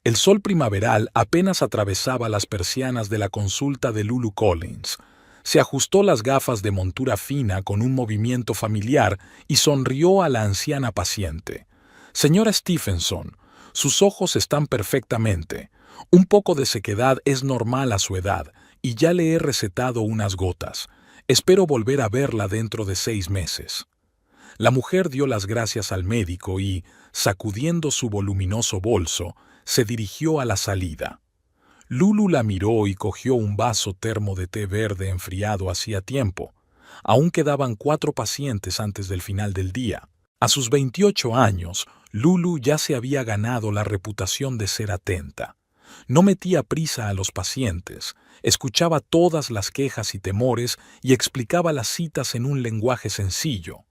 El sol primaveral apenas atravesaba las persianas de la consulta de Lulu Collins. Se ajustó las gafas de montura fina con un movimiento familiar y sonrió a la anciana paciente. Señora Stephenson, sus ojos están perfectamente. Un poco de sequedad es normal a su edad y ya le he recetado unas gotas. Espero volver a verla dentro de 6 meses. La mujer dio las gracias al médico y, sacudiendo su voluminoso bolso, se dirigió a la salida. Lulu la miró y cogió un vaso termo de té verde enfriado hacía tiempo. Aún quedaban 4 pacientes antes del final del día. A sus 28 años, Lulu ya se había ganado la reputación de ser atenta. No metía prisa a los pacientes, escuchaba todas las quejas y temores y explicaba las citas en un lenguaje sencillo.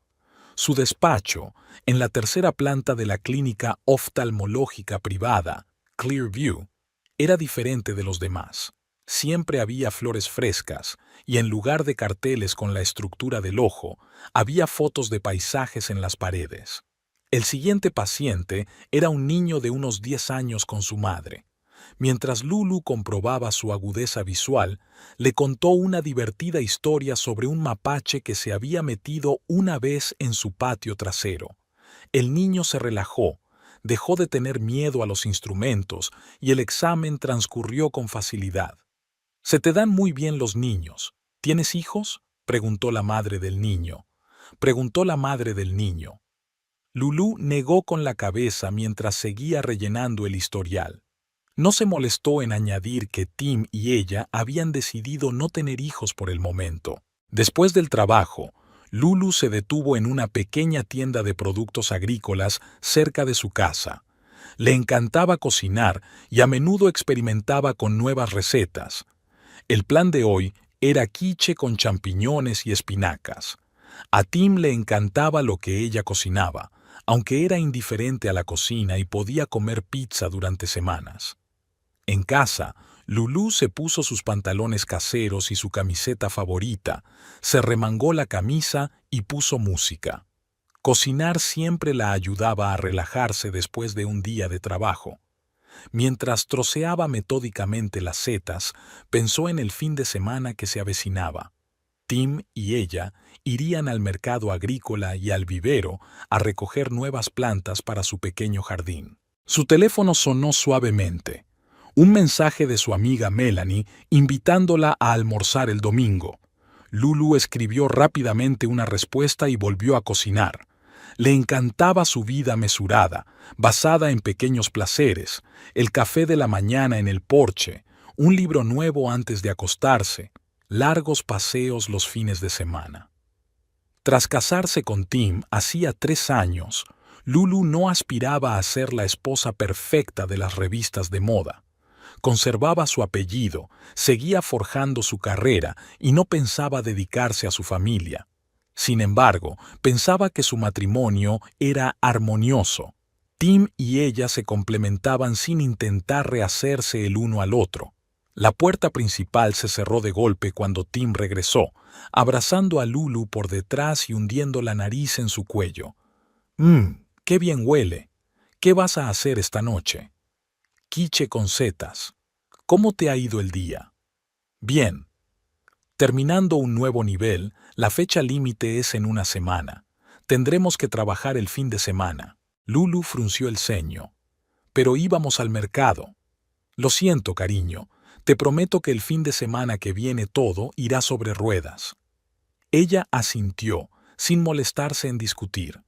Su despacho, en la tercera planta de la clínica oftalmológica privada, Clearview, era diferente de los demás. Siempre había flores frescas y en lugar de carteles con la estructura del ojo, había fotos de paisajes en las paredes. El siguiente paciente era un niño de unos 10 años con su madre. Mientras Lulu comprobaba su agudeza visual, le contó una divertida historia sobre un mapache que se había metido una vez en su patio trasero. El niño se relajó, dejó de tener miedo a los instrumentos y el examen transcurrió con facilidad. «Se te dan muy bien los niños. ¿Tienes hijos?», preguntó la madre del niño. Lulu negó con la cabeza mientras seguía rellenando el historial. No se molestó en añadir que Tim y ella habían decidido no tener hijos por el momento. Después del trabajo, Lulu se detuvo en una pequeña tienda de productos agrícolas cerca de su casa. Le encantaba cocinar y a menudo experimentaba con nuevas recetas. El plan de hoy era quiche con champiñones y espinacas. A Tim le encantaba lo que ella cocinaba, aunque era indiferente a la cocina y podía comer pizza durante semanas. En casa, Lulu se puso sus pantalones caseros y su camiseta favorita, se remangó la camisa y puso música. Cocinar siempre la ayudaba a relajarse después de un día de trabajo. Mientras troceaba metódicamente las setas, pensó en el fin de semana que se avecinaba. Tim y ella irían al mercado agrícola y al vivero a recoger nuevas plantas para su pequeño jardín. Su teléfono sonó suavemente. Un mensaje de su amiga Melanie invitándola a almorzar el domingo. Lulu escribió rápidamente una respuesta y volvió a cocinar. Le encantaba su vida mesurada, basada en pequeños placeres, el café de la mañana en el porche, un libro nuevo antes de acostarse, largos paseos los fines de semana. Tras casarse con Tim hacía 3 años, Lulu no aspiraba a ser la esposa perfecta de las revistas de moda. Conservaba su apellido, seguía forjando su carrera y no pensaba dedicarse a su familia. Sin embargo, pensaba que su matrimonio era armonioso. Tim y ella se complementaban sin intentar rehacerse el uno al otro. La puerta principal se cerró de golpe cuando Tim regresó, abrazando a Lulu por detrás y hundiendo la nariz en su cuello. ¡Qué bien huele! ¿Qué vas a hacer esta noche? Quiche con setas. ¿Cómo te ha ido el día? Bien. Terminando un nuevo nivel, la fecha límite es en una semana. Tendremos que trabajar el fin de semana. Lulu frunció el ceño. Pero íbamos al mercado. Lo siento, cariño. Te prometo que el fin de semana que viene todo irá sobre ruedas. Ella asintió, sin molestarse en discutir.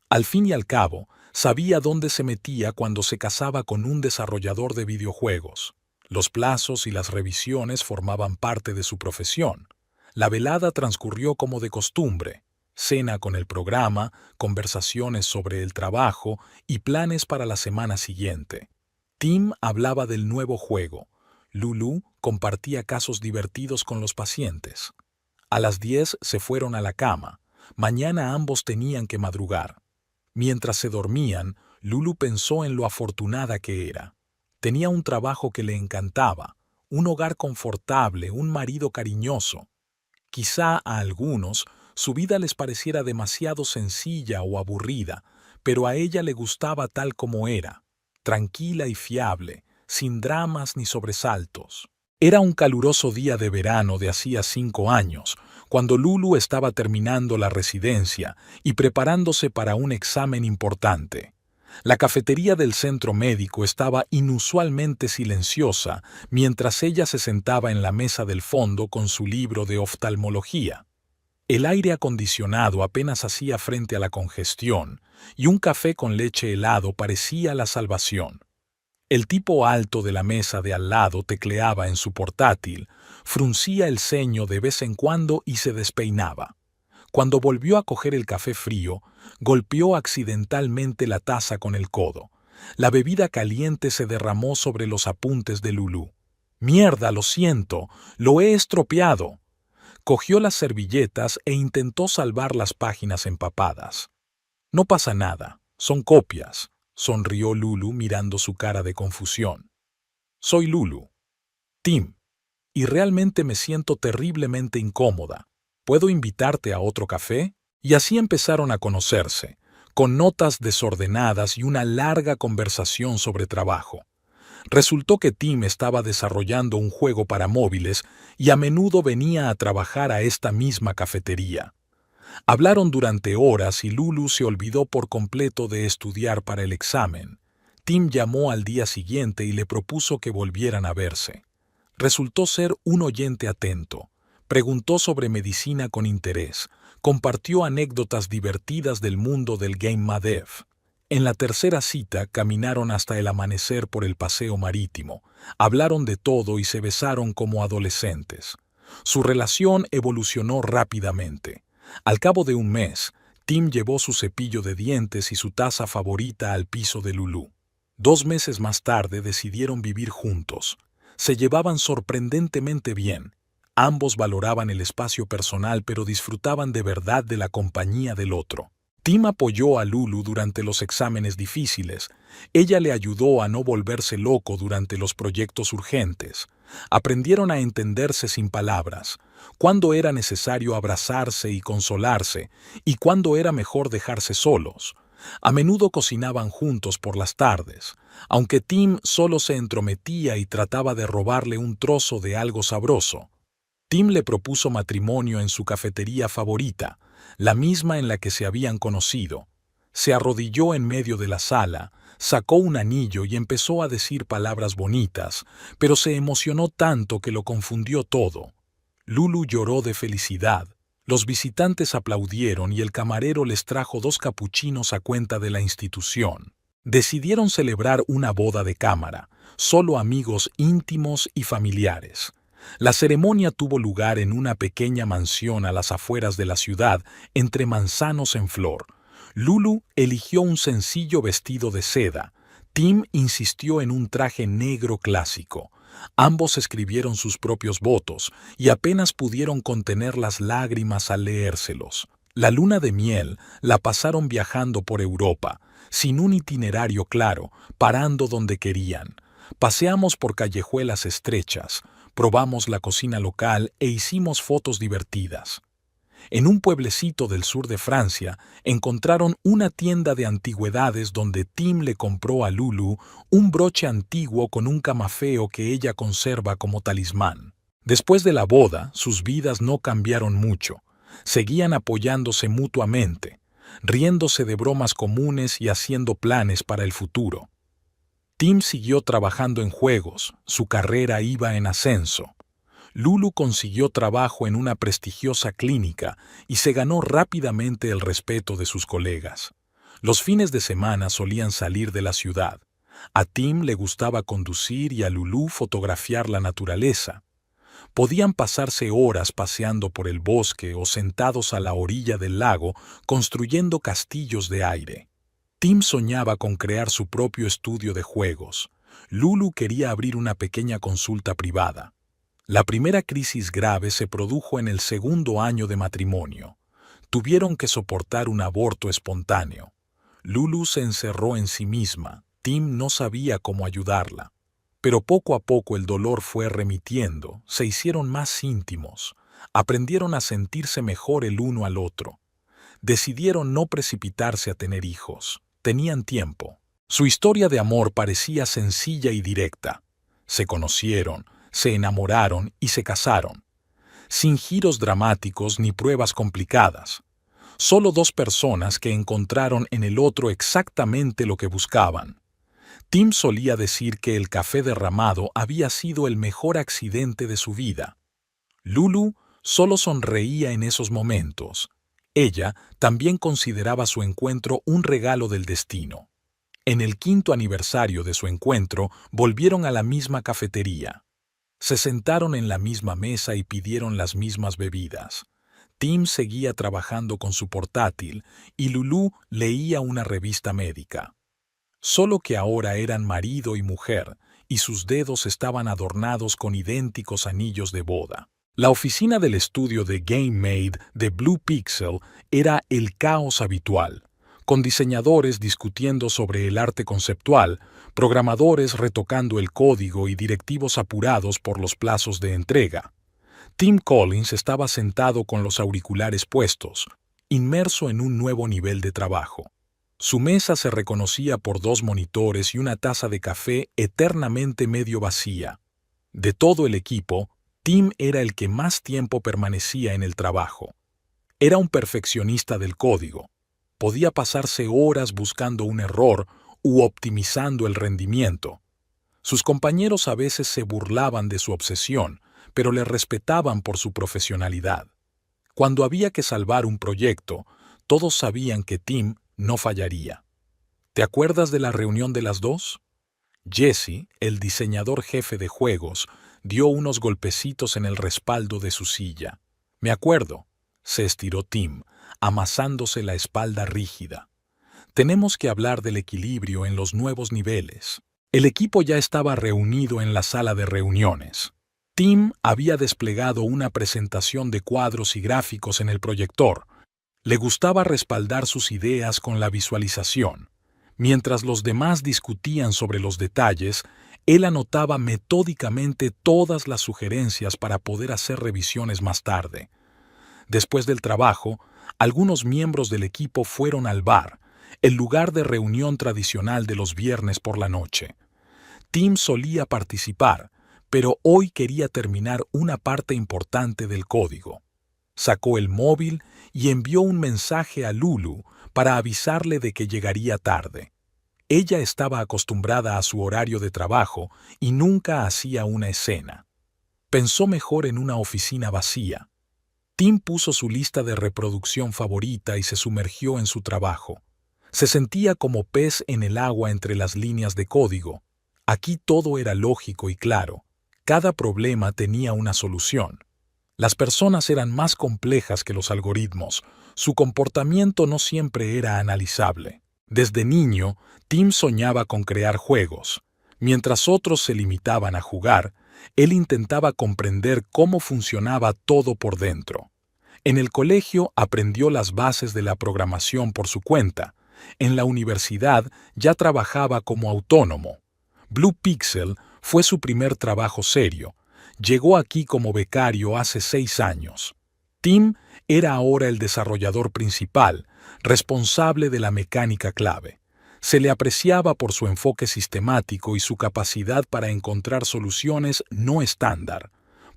Al fin y al cabo, sabía dónde se metía cuando se casaba con un desarrollador de videojuegos. Los plazos y las revisiones formaban parte de su profesión. La velada transcurrió como de costumbre. Cena con el programa, conversaciones sobre el trabajo y planes para la semana siguiente. Tim hablaba del nuevo juego. Lulu compartía casos divertidos con los pacientes. A las 10 se fueron a la cama. Mañana ambos tenían que madrugar. Mientras se dormían, Lulu pensó en lo afortunada que era. Tenía un trabajo que le encantaba, un hogar confortable, un marido cariñoso. Quizá a algunos su vida les pareciera demasiado sencilla o aburrida, pero a ella le gustaba tal como era, tranquila y fiable, sin dramas ni sobresaltos. Era un caluroso día de verano de hacía 5 años, cuando Lulu estaba terminando la residencia y preparándose para un examen importante. La cafetería del centro médico estaba inusualmente silenciosa mientras ella se sentaba en la mesa del fondo con su libro de oftalmología. El aire acondicionado apenas hacía frente a la congestión, y un café con leche helado parecía la salvación. El tipo alto de la mesa de al lado tecleaba en su portátil, fruncía el ceño de vez en cuando y se despeinaba. Cuando volvió a coger el café frío, golpeó accidentalmente la taza con el codo. La bebida caliente se derramó sobre los apuntes de Lulú. «Mierda, lo siento, lo he estropeado». Cogió las servilletas e intentó salvar las páginas empapadas. «No pasa nada, son copias», sonrió Lulu mirando su cara de confusión. «Soy Lulu. Tim. Y realmente me siento terriblemente incómoda. ¿Puedo invitarte a otro café?» Y así empezaron a conocerse, con notas desordenadas y una larga conversación sobre trabajo. Resultó que Tim estaba desarrollando un juego para móviles y a menudo venía a trabajar a esta misma cafetería. Hablaron durante horas y Lulu se olvidó por completo de estudiar para el examen. Tim llamó al día siguiente y le propuso que volvieran a verse. Resultó ser un oyente atento. Preguntó sobre medicina con interés. Compartió anécdotas divertidas del mundo del Game Madev. En la tercera cita caminaron hasta el amanecer por el paseo marítimo. Hablaron de todo y se besaron como adolescentes. Su relación evolucionó rápidamente. Al cabo de un mes, Tim llevó su cepillo de dientes y su taza favorita al piso de Lulú. 2 meses más tarde decidieron vivir juntos. Se llevaban sorprendentemente bien. Ambos valoraban el espacio personal pero disfrutaban de verdad de la compañía del otro. Tim apoyó a Lulu durante los exámenes difíciles. Ella le ayudó a no volverse loco durante los proyectos urgentes. Aprendieron a entenderse sin palabras, cuándo era necesario abrazarse y consolarse, y cuándo era mejor dejarse solos. A menudo cocinaban juntos por las tardes, aunque Tim solo se entrometía y trataba de robarle un trozo de algo sabroso. Tim le propuso matrimonio en su cafetería favorita, la misma en la que se habían conocido. Se arrodilló en medio de la sala, sacó un anillo y empezó a decir palabras bonitas, pero se emocionó tanto que lo confundió todo. Lulu lloró de felicidad. Los visitantes aplaudieron y el camarero les trajo 2 capuchinos a cuenta de la institución. Decidieron celebrar una boda de cámara, solo amigos íntimos y familiares. La ceremonia tuvo lugar en una pequeña mansión a las afueras de la ciudad, entre manzanos en flor. Lulu eligió un sencillo vestido de seda. Tim insistió en un traje negro clásico. Ambos escribieron sus propios votos y apenas pudieron contener las lágrimas al leérselos. La luna de miel la pasaron viajando por Europa, sin un itinerario claro, parando donde querían. Paseamos por callejuelas estrechas, probamos la cocina local e hicimos fotos divertidas. En un pueblecito del sur de Francia encontraron una tienda de antigüedades donde Tim le compró a Lulu un broche antiguo con un camafeo que ella conserva como talismán. Después de la boda, sus vidas no cambiaron mucho. Seguían apoyándose mutuamente, riéndose de bromas comunes y haciendo planes para el futuro. Tim siguió trabajando en juegos, su carrera iba en ascenso. Lulu consiguió trabajo en una prestigiosa clínica y se ganó rápidamente el respeto de sus colegas. Los fines de semana solían salir de la ciudad. A Tim le gustaba conducir y a Lulu fotografiar la naturaleza. Podían pasarse horas paseando por el bosque o sentados a la orilla del lago construyendo castillos de aire. Tim soñaba con crear su propio estudio de juegos. Lulu quería abrir una pequeña consulta privada. La primera crisis grave se produjo en el 2.º año de matrimonio. Tuvieron que soportar un aborto espontáneo. Lulu se encerró en sí misma. Tim no sabía cómo ayudarla. Pero poco a poco el dolor fue remitiendo, se hicieron más íntimos, aprendieron a sentirse mejor el uno al otro. Decidieron no precipitarse a tener hijos. Tenían tiempo. Su historia de amor parecía sencilla y directa. Se conocieron, se enamoraron y se casaron. Sin giros dramáticos ni pruebas complicadas. Solo dos personas que encontraron en el otro exactamente lo que buscaban. Tim solía decir que el café derramado había sido el mejor accidente de su vida. Lulu solo sonreía en esos momentos. Ella también consideraba su encuentro un regalo del destino. En el 5º aniversario de su encuentro, volvieron a la misma cafetería. Se sentaron en la misma mesa y pidieron las mismas bebidas. Tim seguía trabajando con su portátil y Lulu leía una revista médica. Solo que ahora eran marido y mujer, y sus dedos estaban adornados con idénticos anillos de boda. La oficina del estudio de Game Made de Blue Pixel era el caos habitual, con diseñadores discutiendo sobre el arte conceptual, programadores retocando el código y directivos apurados por los plazos de entrega. Tim Collins estaba sentado con los auriculares puestos, inmerso en un nuevo nivel de trabajo. Su mesa se reconocía por 2 monitores y una taza de café eternamente medio vacía. De todo el equipo, Tim era el que más tiempo permanecía en el trabajo. Era un perfeccionista del código. Podía pasarse horas buscando un error u optimizando el rendimiento. Sus compañeros a veces se burlaban de su obsesión, pero le respetaban por su profesionalidad. Cuando había que salvar un proyecto, todos sabían que Tim no fallaría. ¿Te acuerdas de la reunión de las 2? Jesse, el diseñador jefe de juegos, dio unos golpecitos en el respaldo de su silla. Me acuerdo, se estiró Tim, amasándose la espalda rígida. Tenemos que hablar del equilibrio en los nuevos niveles. El equipo ya estaba reunido en la sala de reuniones. Tim había desplegado una presentación de cuadros y gráficos en el proyector. Le gustaba respaldar sus ideas con la visualización. Mientras los demás discutían sobre los detalles, él anotaba metódicamente todas las sugerencias para poder hacer revisiones más tarde. Después del trabajo, algunos miembros del equipo fueron al bar, el lugar de reunión tradicional de los viernes por la noche. Tim solía participar, pero hoy quería terminar una parte importante del código. Sacó el móvil y envió un mensaje a Lulu para avisarle de que llegaría tarde. Ella estaba acostumbrada a su horario de trabajo y nunca hacía una escena. Pensó mejor en una oficina vacía. Tim puso su lista de reproducción favorita y se sumergió en su trabajo. Se sentía como pez en el agua entre las líneas de código. Aquí todo era lógico y claro. Cada problema tenía una solución. Las personas eran más complejas que los algoritmos. Su comportamiento no siempre era analizable. Desde niño, Tim soñaba con crear juegos. Mientras otros se limitaban a jugar, él intentaba comprender cómo funcionaba todo por dentro. En el colegio aprendió las bases de la programación por su cuenta. En la universidad ya trabajaba como autónomo. Blue Pixel fue su primer trabajo serio. Llegó aquí como becario hace 6 años. Tim era ahora el desarrollador principal, responsable de la mecánica clave. Se le apreciaba por su enfoque sistemático y su capacidad para encontrar soluciones no estándar.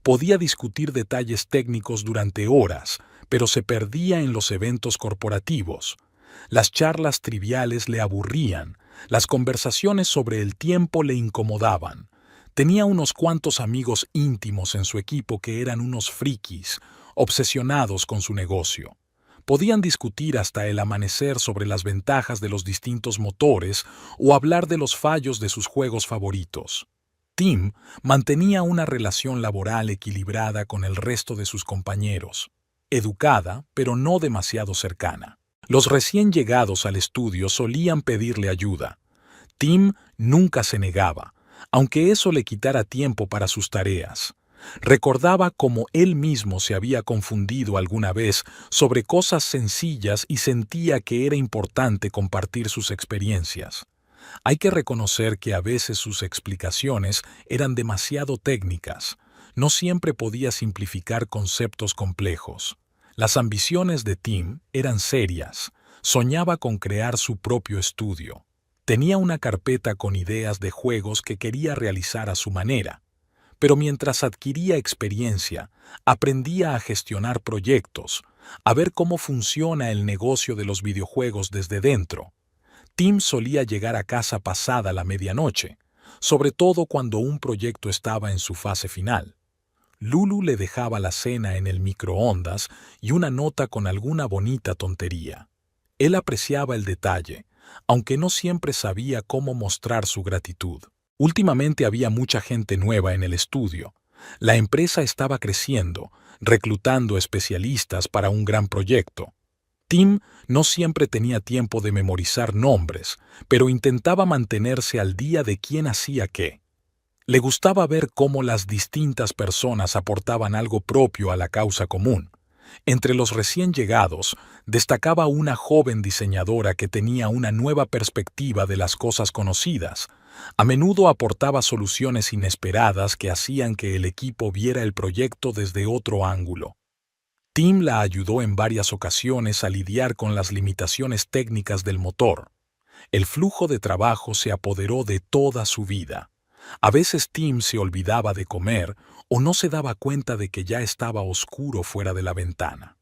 Podía discutir detalles técnicos durante horas, pero se perdía en los eventos corporativos. Las charlas triviales le aburrían, las conversaciones sobre el tiempo le incomodaban. Tenía unos cuantos amigos íntimos en su equipo que eran unos frikis, obsesionados con su negocio. Podían discutir hasta el amanecer sobre las ventajas de los distintos motores o hablar de los fallos de sus juegos favoritos. Tim mantenía una relación laboral equilibrada con el resto de sus compañeros, educada, pero no demasiado cercana. Los recién llegados al estudio solían pedirle ayuda. Tim nunca se negaba, aunque eso le quitara tiempo para sus tareas. Recordaba cómo él mismo se había confundido alguna vez sobre cosas sencillas y sentía que era importante compartir sus experiencias. Hay que reconocer que a veces sus explicaciones eran demasiado técnicas. No siempre podía simplificar conceptos complejos. Las ambiciones de Tim eran serias. Soñaba con crear su propio estudio. Tenía una carpeta con ideas de juegos que quería realizar a su manera, pero mientras adquiría experiencia, aprendía a gestionar proyectos, a ver cómo funciona el negocio de los videojuegos desde dentro. Tim solía llegar a casa pasada la medianoche, sobre todo cuando un proyecto estaba en su fase final. Lulu le dejaba la cena en el microondas y una nota con alguna bonita tontería. Él apreciaba el detalle, aunque no siempre sabía cómo mostrar su gratitud. Últimamente había mucha gente nueva en el estudio. La empresa estaba creciendo, reclutando especialistas para un gran proyecto. Tim no siempre tenía tiempo de memorizar nombres, pero intentaba mantenerse al día de quién hacía qué. Le gustaba ver cómo las distintas personas aportaban algo propio a la causa común. Entre los recién llegados, destacaba una joven diseñadora que tenía una nueva perspectiva de las cosas conocidas. A menudo aportaba soluciones inesperadas que hacían que el equipo viera el proyecto desde otro ángulo. Tim la ayudó en varias ocasiones a lidiar con las limitaciones técnicas del motor. El flujo de trabajo se apoderó de toda su vida. A veces Tim se olvidaba de comer o no se daba cuenta de que ya estaba oscuro fuera de la ventana.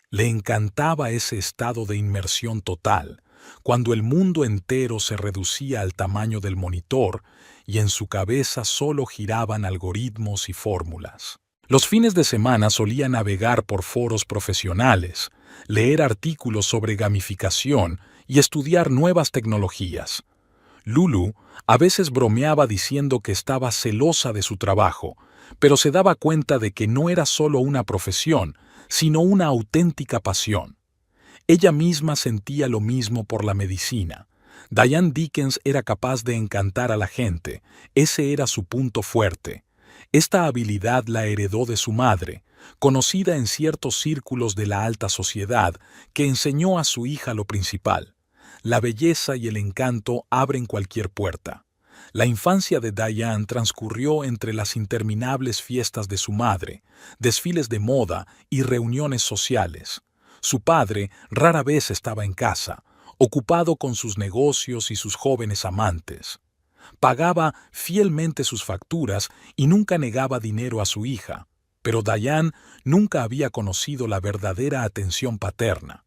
Le encantaba ese estado de inmersión total, cuando el mundo entero se reducía al tamaño del monitor y en su cabeza solo giraban algoritmos y fórmulas. Los fines de semana solía navegar por foros profesionales, leer artículos sobre gamificación y estudiar nuevas tecnologías. Lulu a veces bromeaba diciendo que estaba celosa de su trabajo, pero se daba cuenta de que no era solo una profesión, sino una auténtica pasión. Ella misma sentía lo mismo por la medicina. Diane Dickens era capaz de encantar a la gente, ese era su punto fuerte. Esta habilidad la heredó de su madre, conocida en ciertos círculos de la alta sociedad, que enseñó a su hija lo principal. La belleza y el encanto abren cualquier puerta. La infancia de Diane transcurrió entre las interminables fiestas de su madre, desfiles de moda y reuniones sociales. Su padre rara vez estaba en casa, ocupado con sus negocios y sus jóvenes amantes. Pagaba fielmente sus facturas y nunca negaba dinero a su hija, pero Diane nunca había conocido la verdadera atención paterna.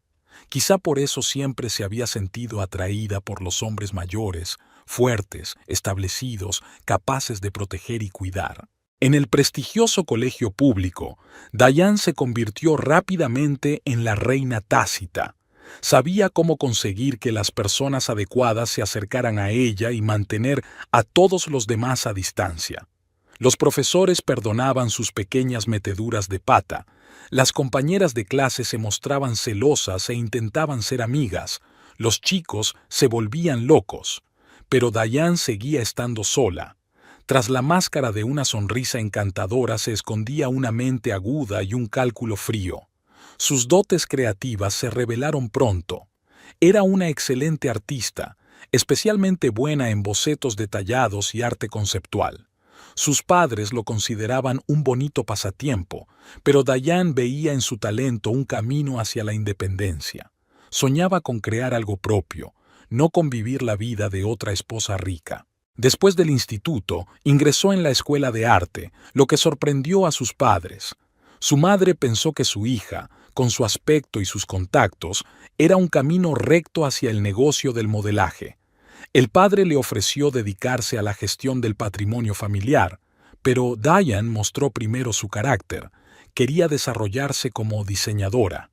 Quizá por eso siempre se había sentido atraída por los hombres mayores, fuertes, establecidos, capaces de proteger y cuidar. En el prestigioso colegio público, Diane se convirtió rápidamente en la reina tácita. Sabía cómo conseguir que las personas adecuadas se acercaran a ella y mantener a todos los demás a distancia. Los profesores perdonaban sus pequeñas meteduras de pata. Las compañeras de clase se mostraban celosas e intentaban ser amigas. Los chicos se volvían locos. Pero Diane seguía estando sola. Tras la máscara de una sonrisa encantadora se escondía una mente aguda y un cálculo frío. Sus dotes creativas se revelaron pronto. Era una excelente artista, especialmente buena en bocetos detallados y arte conceptual. Sus padres lo consideraban un bonito pasatiempo, pero Diane veía en su talento un camino hacia la independencia. Soñaba con crear algo propio, no con vivir la vida de otra esposa rica. Después del instituto, ingresó en la escuela de arte, lo que sorprendió a sus padres. Su madre pensó que su hija, con su aspecto y sus contactos, era un camino recto hacia el negocio del modelaje. El padre le ofreció dedicarse a la gestión del patrimonio familiar, pero Diane mostró primero su carácter. Quería desarrollarse como diseñadora.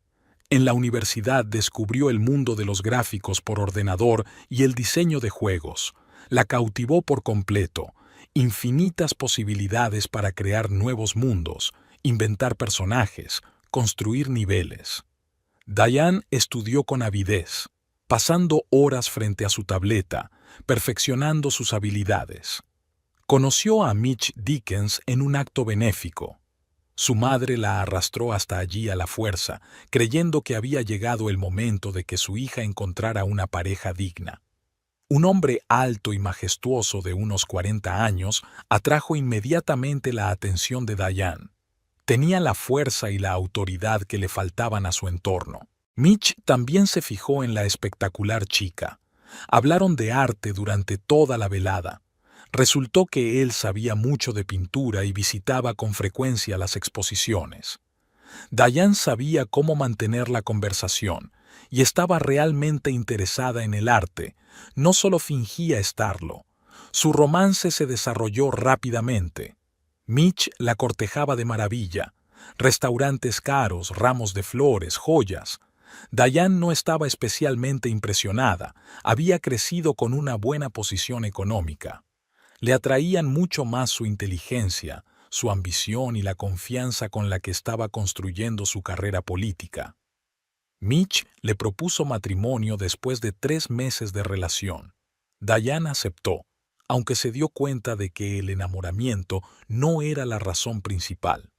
En la universidad descubrió el mundo de los gráficos por ordenador y el diseño de juegos. La cautivó por completo. Infinitas posibilidades para crear nuevos mundos, inventar personajes, construir niveles. Diane estudió con avidez, pasando horas frente a su tableta, perfeccionando sus habilidades. Conoció a Mitch Dickens en un acto benéfico. Su madre la arrastró hasta allí a la fuerza, creyendo que había llegado el momento de que su hija encontrara una pareja digna. Un hombre alto y majestuoso de unos 40 años atrajo inmediatamente la atención de Diane. Tenía la fuerza y la autoridad que le faltaban a su entorno. Mitch también se fijó en la espectacular chica. Hablaron de arte durante toda la velada. Resultó que él sabía mucho de pintura y visitaba con frecuencia las exposiciones. Diane sabía cómo mantener la conversación y estaba realmente interesada en el arte, no solo fingía estarlo. Su romance se desarrolló rápidamente. Mitch la cortejaba de maravilla. Restaurantes caros, ramos de flores, joyas. Diane no estaba especialmente impresionada, había crecido con una buena posición económica. Le atraían mucho más su inteligencia, su ambición y la confianza con la que estaba construyendo su carrera política. Mitch le propuso matrimonio después de 3 meses de relación. Diane aceptó, aunque se dio cuenta de que el enamoramiento no era la razón principal.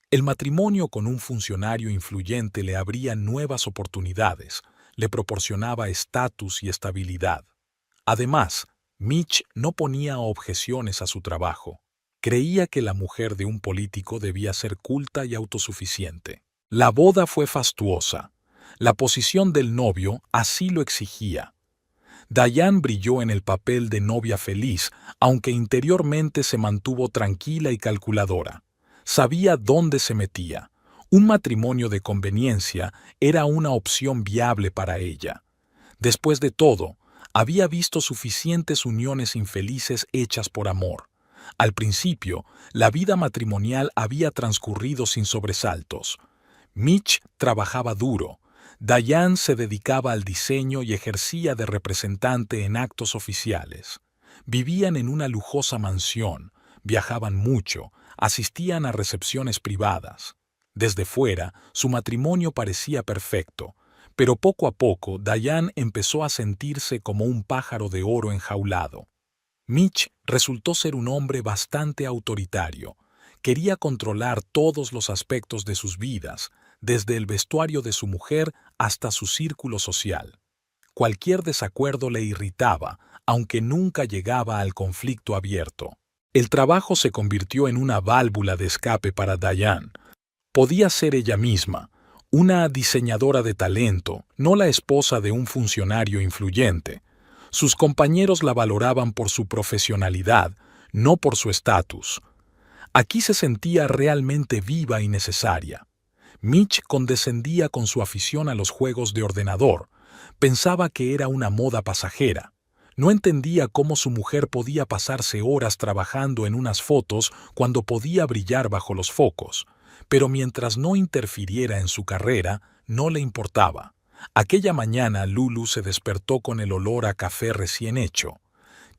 El matrimonio con un funcionario influyente le abría nuevas oportunidades, le proporcionaba estatus y estabilidad. Además, Mitch no ponía objeciones a su trabajo. Creía que la mujer de un político debía ser culta y autosuficiente. La boda fue fastuosa. La posición del novio así lo exigía. Diane brilló en el papel de novia feliz, aunque interiormente se mantuvo tranquila y calculadora. Sabía dónde se metía. Un matrimonio de conveniencia era una opción viable para ella. Después de todo, había visto suficientes uniones infelices hechas por amor. Al principio, la vida matrimonial había transcurrido sin sobresaltos. Mitch trabajaba duro. Diane se dedicaba al diseño y ejercía de representante en actos oficiales. Vivían en una lujosa mansión, viajaban mucho, asistían a recepciones privadas. Desde fuera, su matrimonio parecía perfecto, pero poco a poco Diane empezó a sentirse como un pájaro de oro enjaulado. Mitch resultó ser un hombre bastante autoritario. Quería controlar todos los aspectos de sus vidas, desde el vestuario de su mujer hasta su círculo social. Cualquier desacuerdo le irritaba, aunque nunca llegaba al conflicto abierto. El trabajo se convirtió en una válvula de escape para Diane. Podía ser ella misma, una diseñadora de talento, no la esposa de un funcionario influyente. Sus compañeros la valoraban por su profesionalidad, no por su estatus. Aquí se sentía realmente viva y necesaria. Mitch condescendía con su afición a los juegos de ordenador. Pensaba que era una moda pasajera. No entendía cómo su mujer podía pasarse horas trabajando en unas fotos cuando podía brillar bajo los focos. Pero mientras no interfiriera en su carrera, no le importaba. Aquella mañana Lulu se despertó con el olor a café recién hecho.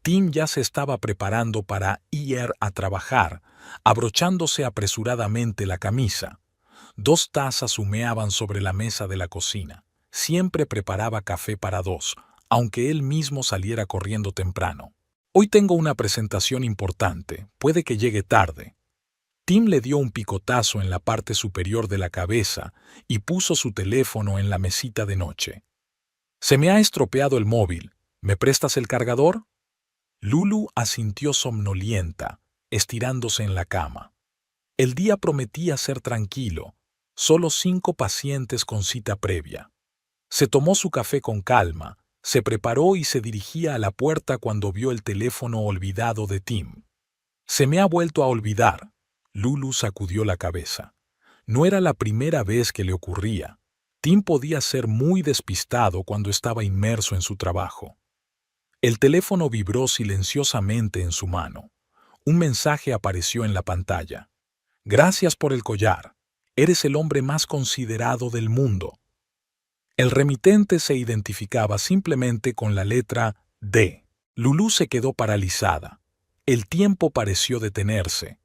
Tim ya se estaba preparando para ir a trabajar, abrochándose apresuradamente la camisa. 2 tazas humeaban sobre la mesa de la cocina. Siempre preparaba café para 2, aunque él mismo saliera corriendo temprano. Hoy tengo una presentación importante, puede que llegue tarde. Tim le dio un picotazo en la parte superior de la cabeza y puso su teléfono en la mesita de noche. «Se me ha estropeado el móvil. ¿Me prestas el cargador?» Lulu asintió somnolienta, estirándose en la cama. El día prometía ser tranquilo, solo 5 pacientes con cita previa. Se tomó su café con calma, se preparó y se dirigía a la puerta cuando vio el teléfono olvidado de Tim. «Se me ha vuelto a olvidar». Lulu sacudió la cabeza. No era la primera vez que le ocurría. Tim podía ser muy despistado cuando estaba inmerso en su trabajo. El teléfono vibró silenciosamente en su mano. Un mensaje apareció en la pantalla. «Gracias por el collar. Eres el hombre más considerado del mundo». El remitente se identificaba simplemente con la letra D. Lulu se quedó paralizada. El tiempo pareció detenerse.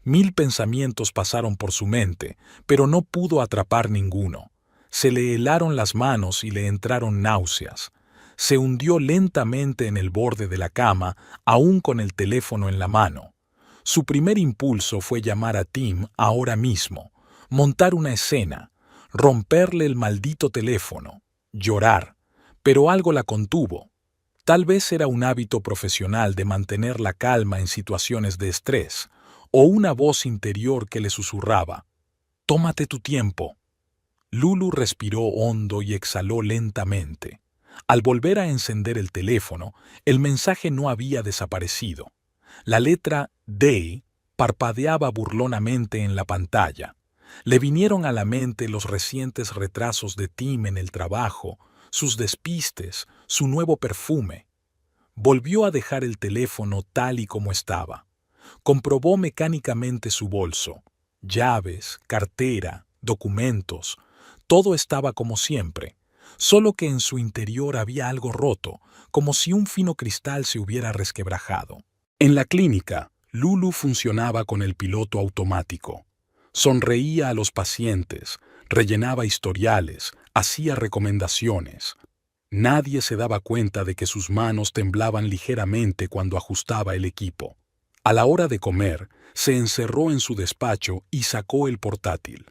1000 pensamientos pasaron por su mente, pero no pudo atrapar ninguno. Se le helaron las manos y le entraron náuseas. Se hundió lentamente en el borde de la cama, aún con el teléfono en la mano. Su primer impulso fue llamar a Tim ahora mismo, montar una escena, romperle el maldito teléfono, llorar, pero algo la contuvo. Tal vez era un hábito profesional de mantener la calma en situaciones de estrés, o una voz interior que le susurraba, «Tómate tu tiempo». Lulu respiró hondo y exhaló lentamente. Al volver a encender el teléfono, el mensaje no había desaparecido. La letra D parpadeaba burlonamente en la pantalla. Le vinieron a la mente los recientes retrasos de Tim en el trabajo, sus despistes, su nuevo perfume. Volvió a dejar el teléfono tal y como estaba. Comprobó mecánicamente su bolso. Llaves, cartera, documentos. Todo estaba como siempre, solo que en su interior había algo roto, como si un fino cristal se hubiera resquebrajado. En la clínica, Lulu funcionaba con el piloto automático. Sonreía a los pacientes, rellenaba historiales, hacía recomendaciones. Nadie se daba cuenta de que sus manos temblaban ligeramente cuando ajustaba el equipo. A la hora de comer, se encerró en su despacho y sacó el portátil.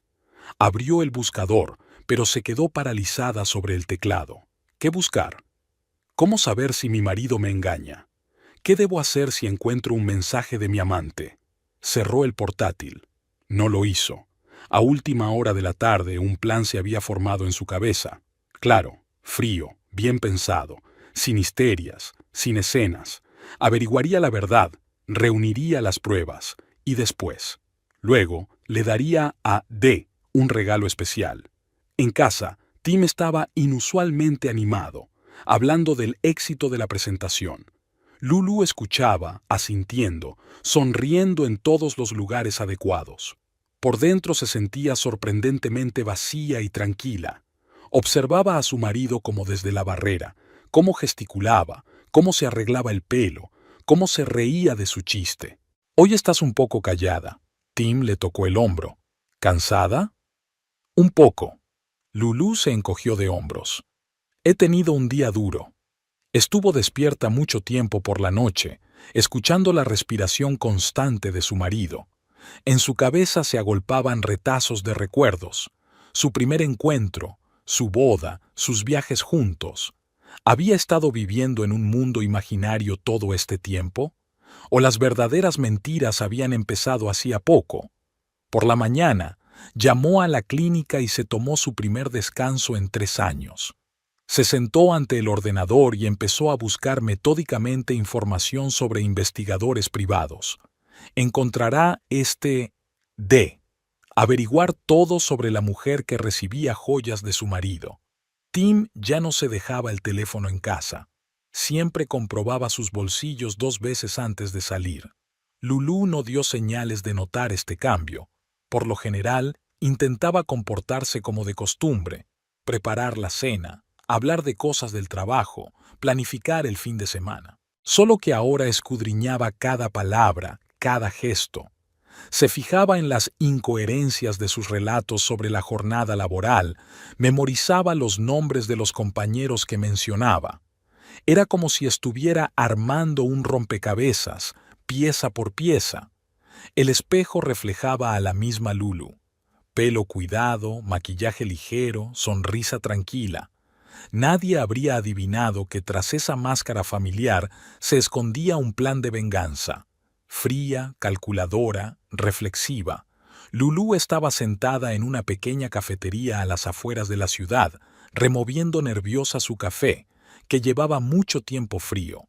Abrió el buscador, pero se quedó paralizada sobre el teclado. ¿Qué buscar? ¿Cómo saber si mi marido me engaña? ¿Qué debo hacer si encuentro un mensaje de mi amante? Cerró el portátil. No lo hizo. A última hora de la tarde un plan se había formado en su cabeza. Claro, frío, bien pensado, sin histerias, sin escenas. Averiguaría la verdad, reuniría las pruebas y después. Luego, le daría a D un regalo especial. En casa, Tim estaba inusualmente animado, hablando del éxito de la presentación. Lulu escuchaba, asintiendo, sonriendo en todos los lugares adecuados. Por dentro se sentía sorprendentemente vacía y tranquila. Observaba a su marido como desde la barrera, cómo gesticulaba, cómo se arreglaba el pelo, cómo se reía de su chiste. Hoy estás un poco callada. Tim le tocó el hombro. ¿Cansada? Un poco. Lulu se encogió de hombros. He tenido un día duro. Estuvo despierta mucho tiempo por la noche, escuchando la respiración constante de su marido. En su cabeza se agolpaban retazos de recuerdos. Su primer encuentro, su boda, sus viajes juntos. ¿Había estado viviendo en un mundo imaginario todo este tiempo? ¿O las verdaderas mentiras habían empezado hacía poco? Por la mañana, llamó a la clínica y se tomó su primer descanso en 3 años. Se sentó ante el ordenador y empezó a buscar metódicamente información sobre investigadores privados. Encontrará D. Averiguar todo sobre la mujer que recibía joyas de su marido. Tim ya no se dejaba el teléfono en casa. Siempre comprobaba sus bolsillos 2 veces antes de salir. Lulu no dio señales de notar este cambio. Por lo general, intentaba comportarse como de costumbre, preparar la cena, hablar de cosas del trabajo, planificar el fin de semana. Solo que ahora escudriñaba cada palabra, cada gesto. Se fijaba en las incoherencias de sus relatos sobre la jornada laboral, memorizaba los nombres de los compañeros que mencionaba. Era como si estuviera armando un rompecabezas, pieza por pieza. El espejo reflejaba a la misma Lulu. Pelo cuidado, maquillaje ligero, sonrisa tranquila. Nadie habría adivinado que tras esa máscara familiar se escondía un plan de venganza. Fría, calculadora, reflexiva, Lulu estaba sentada en una pequeña cafetería a las afueras de la ciudad, removiendo nerviosa su café, que llevaba mucho tiempo frío.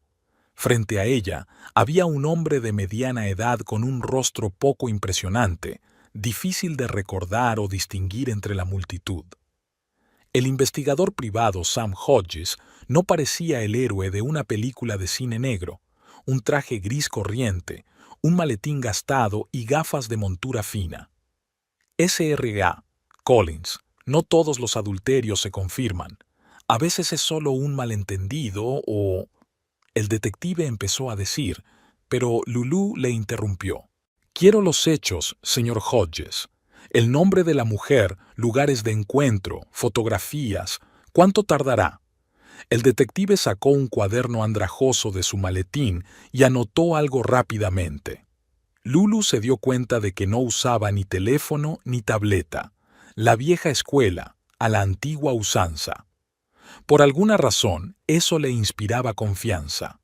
Frente a ella había un hombre de mediana edad con un rostro poco impresionante, difícil de recordar o distinguir entre la multitud. El investigador privado Sam Hodges no parecía el héroe de una película de cine negro, un traje gris corriente, un maletín gastado y gafas de montura fina. S.R.A. Collins, no todos los adulterios se confirman. A veces es solo un malentendido o... El detective empezó a decir, pero Lulu le interrumpió. Quiero los hechos, señor Hodges. El nombre de la mujer, lugares de encuentro, fotografías. ¿Cuánto tardará? El detective sacó un cuaderno andrajoso de su maletín y anotó algo rápidamente. Lulu se dio cuenta de que no usaba ni teléfono ni tableta. La vieja escuela, a la antigua usanza. Por alguna razón, eso le inspiraba confianza.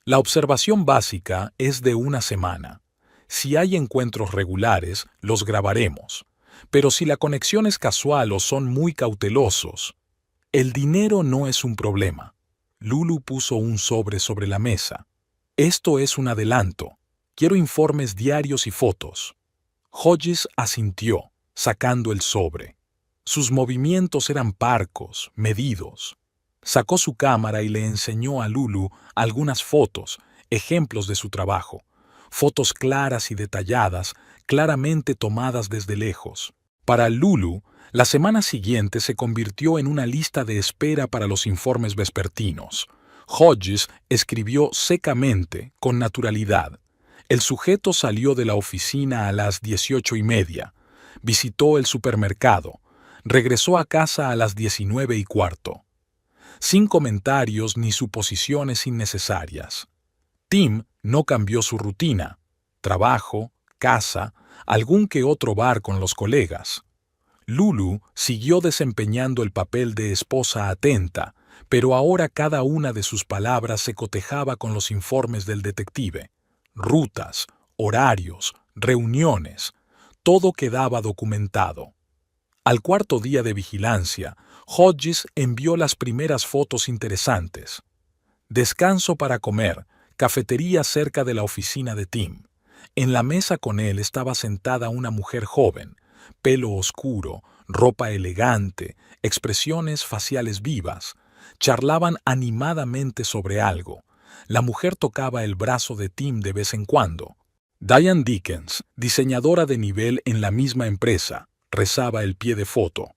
La observación básica es de 1 semana. Si hay encuentros regulares, los grabaremos. Pero si la conexión es casual o son muy cautelosos, el dinero no es un problema. Lulu puso un sobre la mesa. Esto es un adelanto. Quiero informes diarios y fotos. Hodges asintió, sacando el sobre. Sus movimientos eran parcos, medidos. Sacó su cámara y le enseñó a Lulu algunas fotos, ejemplos de su trabajo. Fotos claras y detalladas, claramente tomadas desde lejos. Para Lulu, la semana siguiente se convirtió en una lista de espera para los informes vespertinos. Hodges escribió secamente, con naturalidad. El sujeto salió de la oficina a las 18:30, visitó el supermercado, regresó a casa a las 19:15. Sin comentarios ni suposiciones innecesarias. Tim no cambió su rutina. Trabajo, casa, algún que otro bar con los colegas. Lulu siguió desempeñando el papel de esposa atenta, pero ahora cada una de sus palabras se cotejaba con los informes del detective. Rutas, horarios, reuniones, todo quedaba documentado. Al cuarto día de vigilancia, Hodges envió las primeras fotos interesantes. Descanso para comer, cafetería cerca de la oficina de Tim. En la mesa con él estaba sentada una mujer joven, pelo oscuro, ropa elegante, expresiones faciales vivas. Charlaban animadamente sobre algo. La mujer tocaba el brazo de Tim de vez en cuando. Diane Dickens, diseñadora de nivel en la misma empresa, rezaba el pie de foto.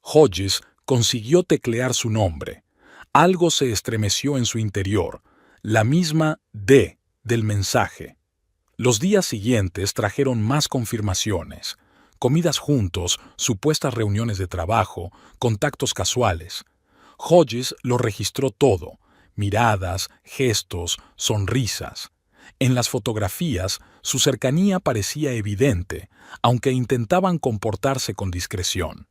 Hodges consiguió teclear su nombre. Algo se estremeció en su interior, la misma D del mensaje. Los días siguientes trajeron más confirmaciones. Comidas juntos, supuestas reuniones de trabajo, contactos casuales. Hodges lo registró todo, miradas, gestos, sonrisas. En las fotografías, su cercanía parecía evidente, aunque intentaban comportarse con discreción.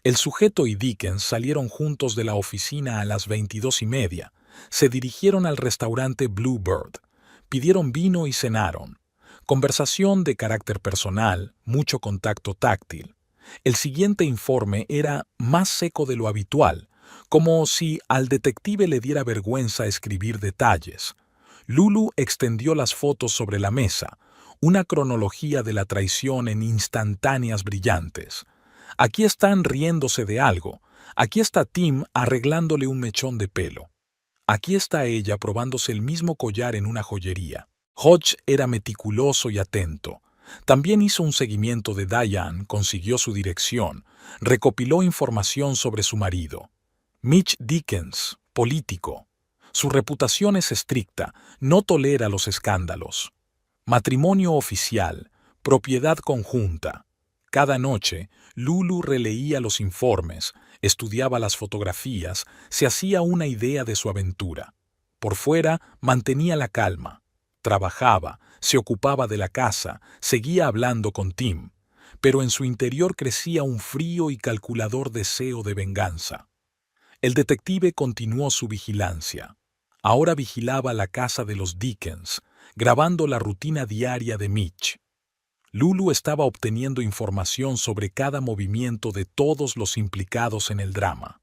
El sujeto y Dickens salieron juntos de la oficina a las 22:30. Se dirigieron al restaurante Bluebird. Pidieron vino y cenaron. Conversación de carácter personal, mucho contacto táctil. El siguiente informe era más seco de lo habitual, como si al detective le diera vergüenza escribir detalles. Lulu extendió las fotos sobre la mesa, una cronología de la traición en instantáneas brillantes. Aquí están riéndose de algo. Aquí está Tim arreglándole un mechón de pelo. Aquí está ella probándose el mismo collar en una joyería. Hodge era meticuloso y atento. También hizo un seguimiento de Diane, consiguió su dirección, recopiló información sobre su marido. Mitch Dickens, político. Su reputación es estricta, no tolera los escándalos. Matrimonio oficial, propiedad conjunta. Cada noche, Lulu releía los informes, estudiaba las fotografías, se hacía una idea de su aventura. Por fuera, mantenía la calma. Trabajaba, se ocupaba de la casa, seguía hablando con Tim, pero en su interior crecía un frío y calculador deseo de venganza. El detective continuó su vigilancia. Ahora vigilaba la casa de los Dickens, grabando la rutina diaria de Mitch. Lulu estaba obteniendo información sobre cada movimiento de todos los implicados en el drama.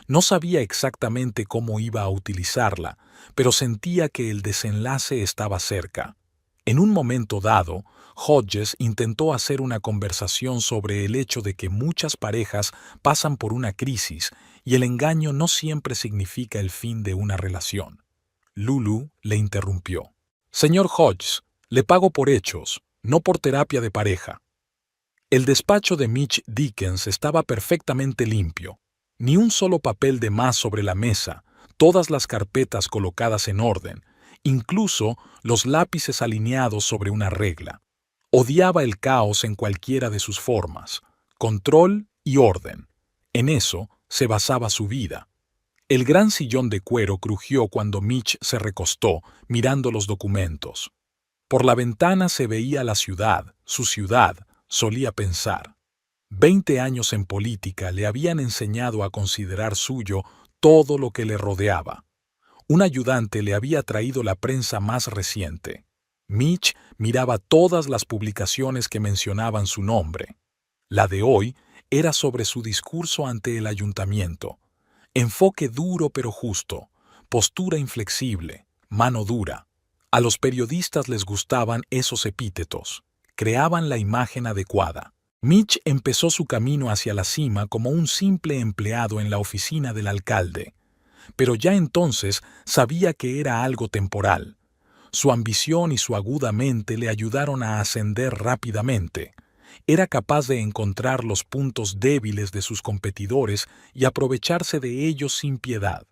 No sabía exactamente cómo iba a utilizarla, pero sentía que el desenlace estaba cerca. En un momento dado, Hodges intentó hacer una conversación sobre el hecho de que muchas parejas pasan por una crisis y el engaño no siempre significa el fin de una relación. Lulu le interrumpió. «Señor Hodges, le pago por hechos, no por terapia de pareja». El despacho de Mitch Dickens estaba perfectamente limpio. Ni un solo papel de más sobre la mesa, todas las carpetas colocadas en orden, incluso los lápices alineados sobre una regla. Odiaba el caos en cualquiera de sus formas, control y orden. En eso se basaba su vida. El gran sillón de cuero crujió cuando Mitch se recostó, mirando los documentos. Por la ventana se veía la ciudad, su ciudad, solía pensar. 20 años en política le habían enseñado a considerar suyo todo lo que le rodeaba. Un ayudante le había traído la prensa más reciente. Mitch miraba todas las publicaciones que mencionaban su nombre. La de hoy era sobre su discurso ante el ayuntamiento. Enfoque duro pero justo, postura inflexible, mano dura. A los periodistas les gustaban esos epítetos. Creaban la imagen adecuada. Mitch empezó su camino hacia la cima como un simple empleado en la oficina del alcalde, pero ya entonces sabía que era algo temporal. Su ambición y su aguda mente le ayudaron a ascender rápidamente. Era capaz de encontrar los puntos débiles de sus competidores y aprovecharse de ellos sin piedad.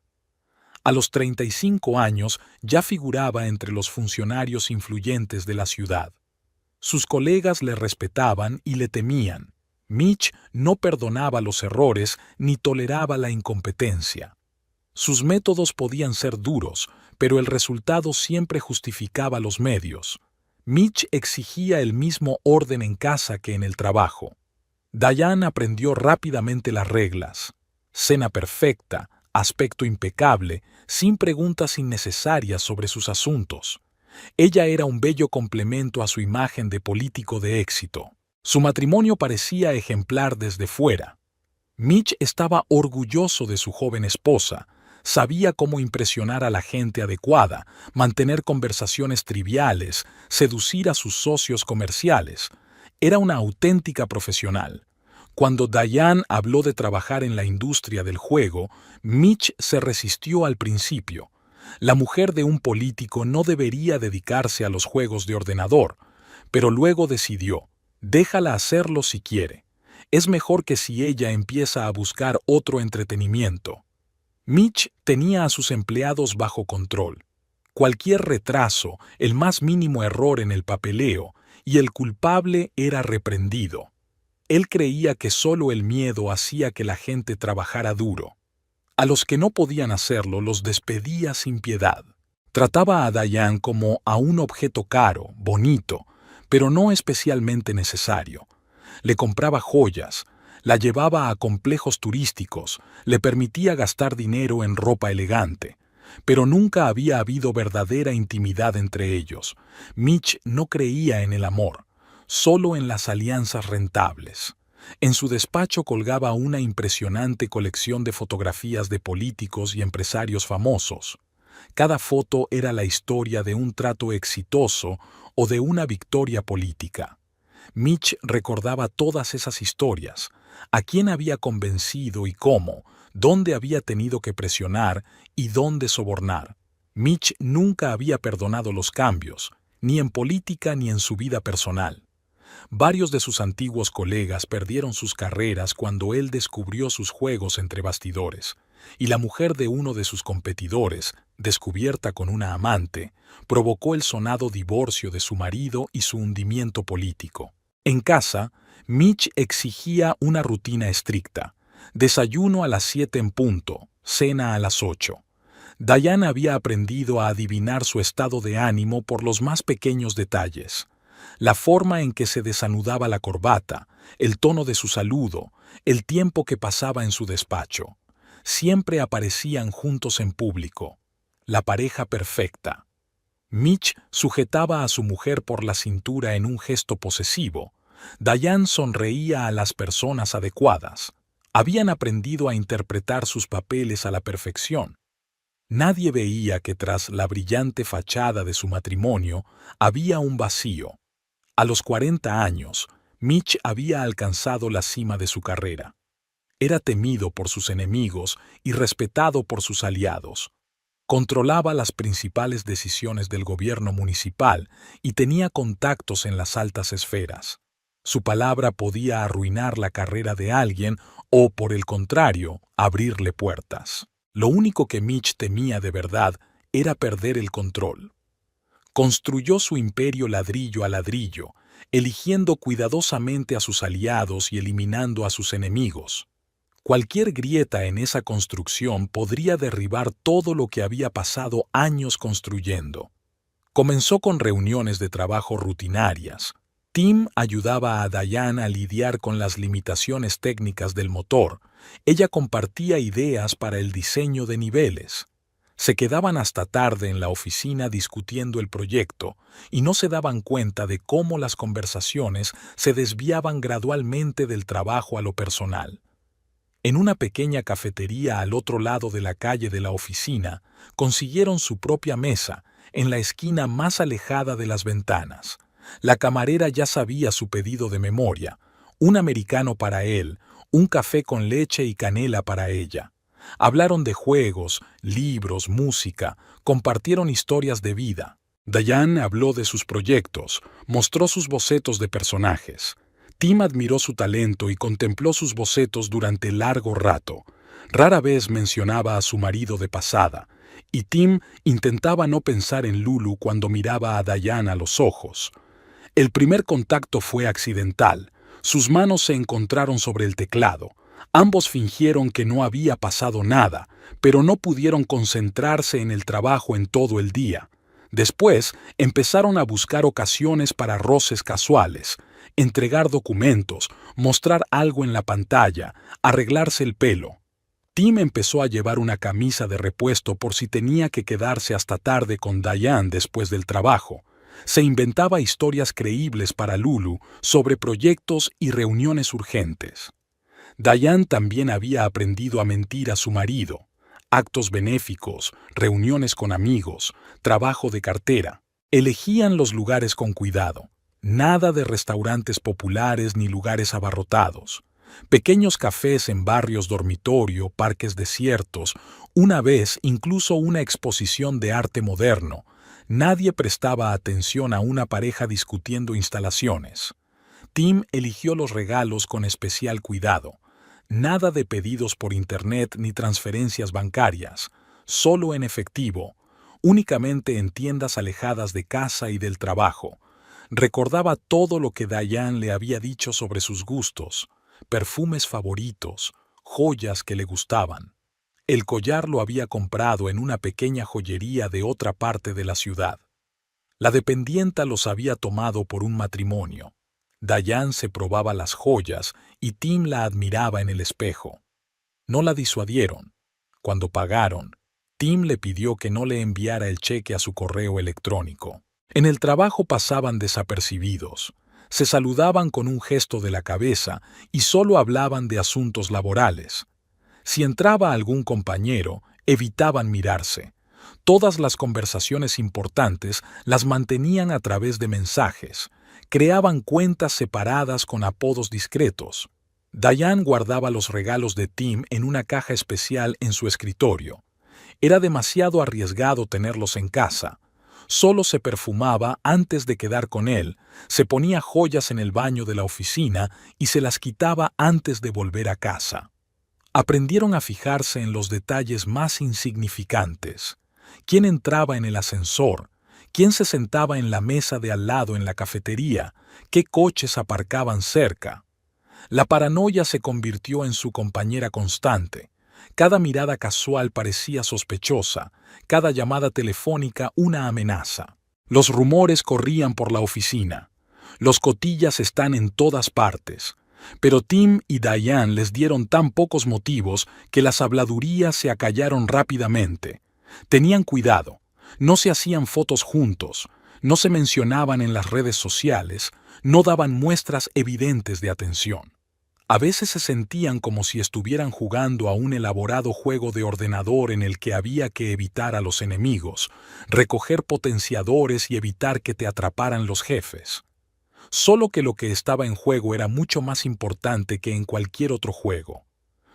A los 35 años ya figuraba entre los funcionarios influyentes de la ciudad. Sus colegas le respetaban y le temían. Mitch no perdonaba los errores ni toleraba la incompetencia. Sus métodos podían ser duros, pero el resultado siempre justificaba los medios. Mitch exigía el mismo orden en casa que en el trabajo. Diane aprendió rápidamente las reglas. Cena perfecta, aspecto impecable, sin preguntas innecesarias sobre sus asuntos. Ella era un bello complemento a su imagen de político de éxito. Su matrimonio parecía ejemplar desde fuera. Mitch estaba orgulloso de su joven esposa. Sabía cómo impresionar a la gente adecuada, mantener conversaciones triviales, seducir a sus socios comerciales. Era una auténtica profesional. Cuando Diane habló de trabajar en la industria del juego, Mitch se resistió al principio. La mujer de un político no debería dedicarse a los juegos de ordenador, pero luego decidió, déjala hacerlo si quiere. Es mejor que si ella empieza a buscar otro entretenimiento. Mitch tenía a sus empleados bajo control. Cualquier retraso, el más mínimo error en el papeleo, y el culpable era reprendido. Él creía que solo el miedo hacía que la gente trabajara duro. A los que no podían hacerlo los despedía sin piedad. Trataba a Diane como a un objeto caro, bonito, pero no especialmente necesario. Le compraba joyas, la llevaba a complejos turísticos, le permitía gastar dinero en ropa elegante, pero nunca había habido verdadera intimidad entre ellos. Mitch no creía en el amor, solo en las alianzas rentables. En su despacho colgaba una impresionante colección de fotografías de políticos y empresarios famosos. Cada foto era la historia de un trato exitoso o de una victoria política. Mitch recordaba todas esas historias, a quién había convencido y cómo, dónde había tenido que presionar y dónde sobornar. Mitch nunca había perdonado los cambios, ni en política ni en su vida personal. Varios de sus antiguos colegas perdieron sus carreras cuando él descubrió sus juegos entre bastidores, y la mujer de uno de sus competidores, descubierta con una amante, provocó el sonado divorcio de su marido y su hundimiento político. En casa, Mitch exigía una rutina estricta: desayuno a las 7 en punto, cena a las 8. Diane había aprendido a adivinar su estado de ánimo por los más pequeños detalles. La forma en que se desanudaba la corbata, el tono de su saludo, el tiempo que pasaba en su despacho. Siempre aparecían juntos en público. La pareja perfecta. Mitch sujetaba a su mujer por la cintura en un gesto posesivo. Diane sonreía a las personas adecuadas. Habían aprendido a interpretar sus papeles a la perfección. Nadie veía que tras la brillante fachada de su matrimonio había un vacío. A los 40 años, Mitch había alcanzado la cima de su carrera. Era temido por sus enemigos y respetado por sus aliados. Controlaba las principales decisiones del gobierno municipal y tenía contactos en las altas esferas. Su palabra podía arruinar la carrera de alguien o, por el contrario, abrirle puertas. Lo único que Mitch temía de verdad era perder el control. Construyó su imperio ladrillo a ladrillo, eligiendo cuidadosamente a sus aliados y eliminando a sus enemigos. Cualquier grieta en esa construcción podría derribar todo lo que había pasado años construyendo. Comenzó con reuniones de trabajo rutinarias. Tim ayudaba a Diane a lidiar con las limitaciones técnicas del motor. Ella compartía ideas para el diseño de niveles. Se quedaban hasta tarde en la oficina discutiendo el proyecto y no se daban cuenta de cómo las conversaciones se desviaban gradualmente del trabajo a lo personal. En una pequeña cafetería al otro lado de la calle de la oficina, consiguieron su propia mesa, en la esquina más alejada de las ventanas. La camarera ya sabía su pedido de memoria: un americano para él, un café con leche y canela para ella. Hablaron de juegos, libros, música, compartieron historias de vida. Diane habló de sus proyectos, mostró sus bocetos de personajes. Tim admiró su talento y contempló sus bocetos durante largo rato. Rara vez mencionaba a su marido de pasada, y Tim intentaba no pensar en Lulu cuando miraba a Diane a los ojos. El primer contacto fue accidental. Sus manos se encontraron sobre el teclado. Ambos fingieron que no había pasado nada, pero no pudieron concentrarse en el trabajo en todo el día. Después empezaron a buscar ocasiones para roces casuales: entregar documentos, mostrar algo en la pantalla, arreglarse el pelo. Tim empezó a llevar una camisa de repuesto por si tenía que quedarse hasta tarde con Diane después del trabajo. Se inventaba historias creíbles para Lulu sobre proyectos y reuniones urgentes. Diane también había aprendido a mentir a su marido: actos benéficos, reuniones con amigos, trabajo de cartera. Elegían los lugares con cuidado. Nada de restaurantes populares ni lugares abarrotados. Pequeños cafés en barrios dormitorio, parques desiertos, una vez incluso una exposición de arte moderno. Nadie prestaba atención a una pareja discutiendo instalaciones. Tim eligió los regalos con especial cuidado. Nada de pedidos por internet ni transferencias bancarias, solo en efectivo, únicamente en tiendas alejadas de casa y del trabajo. Recordaba todo lo que Diane le había dicho sobre sus gustos: perfumes favoritos, joyas que le gustaban. El collar lo había comprado en una pequeña joyería de otra parte de la ciudad. La dependienta los había tomado por un matrimonio. Diane se probaba las joyas y Tim la admiraba en el espejo. No la disuadieron. Cuando pagaron, Tim le pidió que no le enviara el cheque a su correo electrónico. En el trabajo pasaban desapercibidos. Se saludaban con un gesto de la cabeza y solo hablaban de asuntos laborales. Si entraba algún compañero, evitaban mirarse. Todas las conversaciones importantes las mantenían a través de mensajes. Creaban cuentas separadas con apodos discretos. Diane guardaba los regalos de Tim en una caja especial en su escritorio. Era demasiado arriesgado tenerlos en casa. Solo se perfumaba antes de quedar con él, se ponía joyas en el baño de la oficina y se las quitaba antes de volver a casa. Aprendieron a fijarse en los detalles más insignificantes: quién entraba en el ascensor, quién se sentaba en la mesa de al lado en la cafetería, qué coches aparcaban cerca. La paranoia se convirtió en su compañera constante. Cada mirada casual parecía sospechosa, cada llamada telefónica una amenaza. Los rumores corrían por la oficina. Los cotillas están en todas partes. Pero Tim y Diane les dieron tan pocos motivos que las habladurías se acallaron rápidamente. Tenían cuidado. No se hacían fotos juntos. No se mencionaban en las redes sociales. No daban muestras evidentes de atención. A veces se sentían como si estuvieran jugando a un elaborado juego de ordenador en el que había que evitar a los enemigos, recoger potenciadores y evitar que te atraparan los jefes. Solo que lo que estaba en juego era mucho más importante que en cualquier otro juego.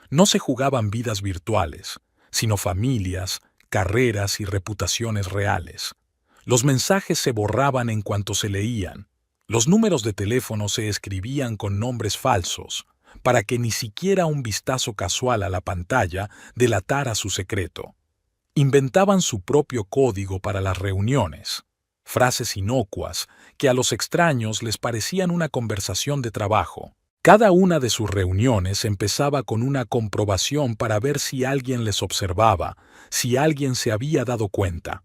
No se jugaban vidas virtuales, sino familias, carreras y reputaciones reales. Los mensajes se borraban en cuanto se leían. Los números de teléfono se escribían con nombres falsos, para que ni siquiera un vistazo casual a la pantalla delatara su secreto. Inventaban su propio código para las reuniones, frases inocuas que a los extraños les parecían una conversación de trabajo. Cada una de sus reuniones empezaba con una comprobación para ver si alguien les observaba, si alguien se había dado cuenta.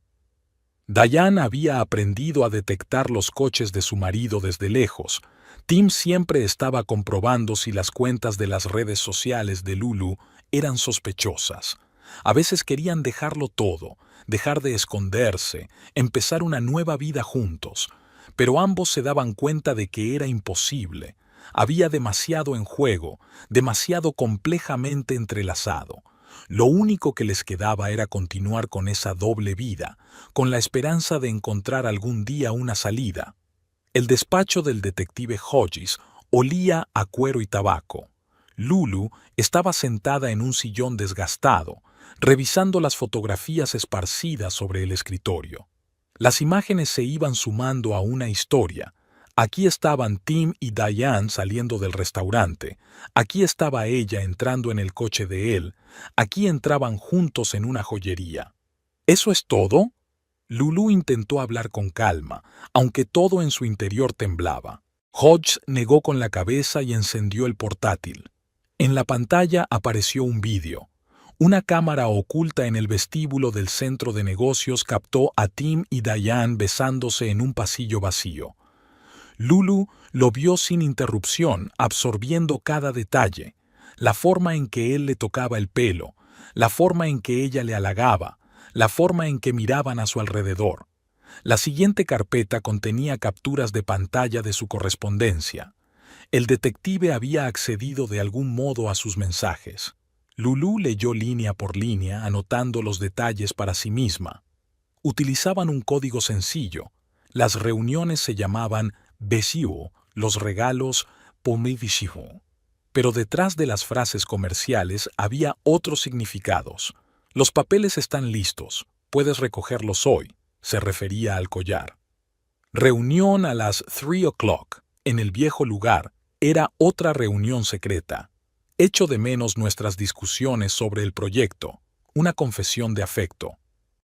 Diane había aprendido a detectar los coches de su marido desde lejos. Tim siempre estaba comprobando si las cuentas de las redes sociales de Lulu eran sospechosas. A veces querían dejarlo todo, dejar de esconderse, empezar una nueva vida juntos. Pero ambos se daban cuenta de que era imposible. Había demasiado en juego, demasiado complejamente entrelazado. Lo único que les quedaba era continuar con esa doble vida, con la esperanza de encontrar algún día una salida. El despacho del detective Hodges olía a cuero y tabaco. Lulu estaba sentada en un sillón desgastado, revisando las fotografías esparcidas sobre el escritorio. Las imágenes se iban sumando a una historia. Aquí estaban Tim y Diane saliendo del restaurante. Aquí estaba ella entrando en el coche de él. Aquí entraban juntos en una joyería. ¿Eso es todo? Lulu intentó hablar con calma, aunque todo en su interior temblaba. Hodges negó con la cabeza y encendió el portátil. En la pantalla apareció un vídeo. Una cámara oculta en el vestíbulo del centro de negocios captó a Tim y Diane besándose en un pasillo vacío. Lulu lo vio sin interrupción, absorbiendo cada detalle, la forma en que él le tocaba el pelo, la forma en que ella le halagaba, la forma en que miraban a su alrededor. La siguiente carpeta contenía capturas de pantalla de su correspondencia. El detective había accedido de algún modo a sus mensajes. Lulu leyó línea por línea, anotando los detalles para sí misma. Utilizaban un código sencillo. Las reuniones se llamaban Besiu, los regalos Pomivisiu. Pero detrás de las frases comerciales había otros significados. Los papeles están listos, puedes recogerlos hoy, se refería al collar. Reunión a las 3 o'clock, en el viejo lugar, era otra reunión secreta. Echo de menos nuestras discusiones sobre el proyecto, una confesión de afecto.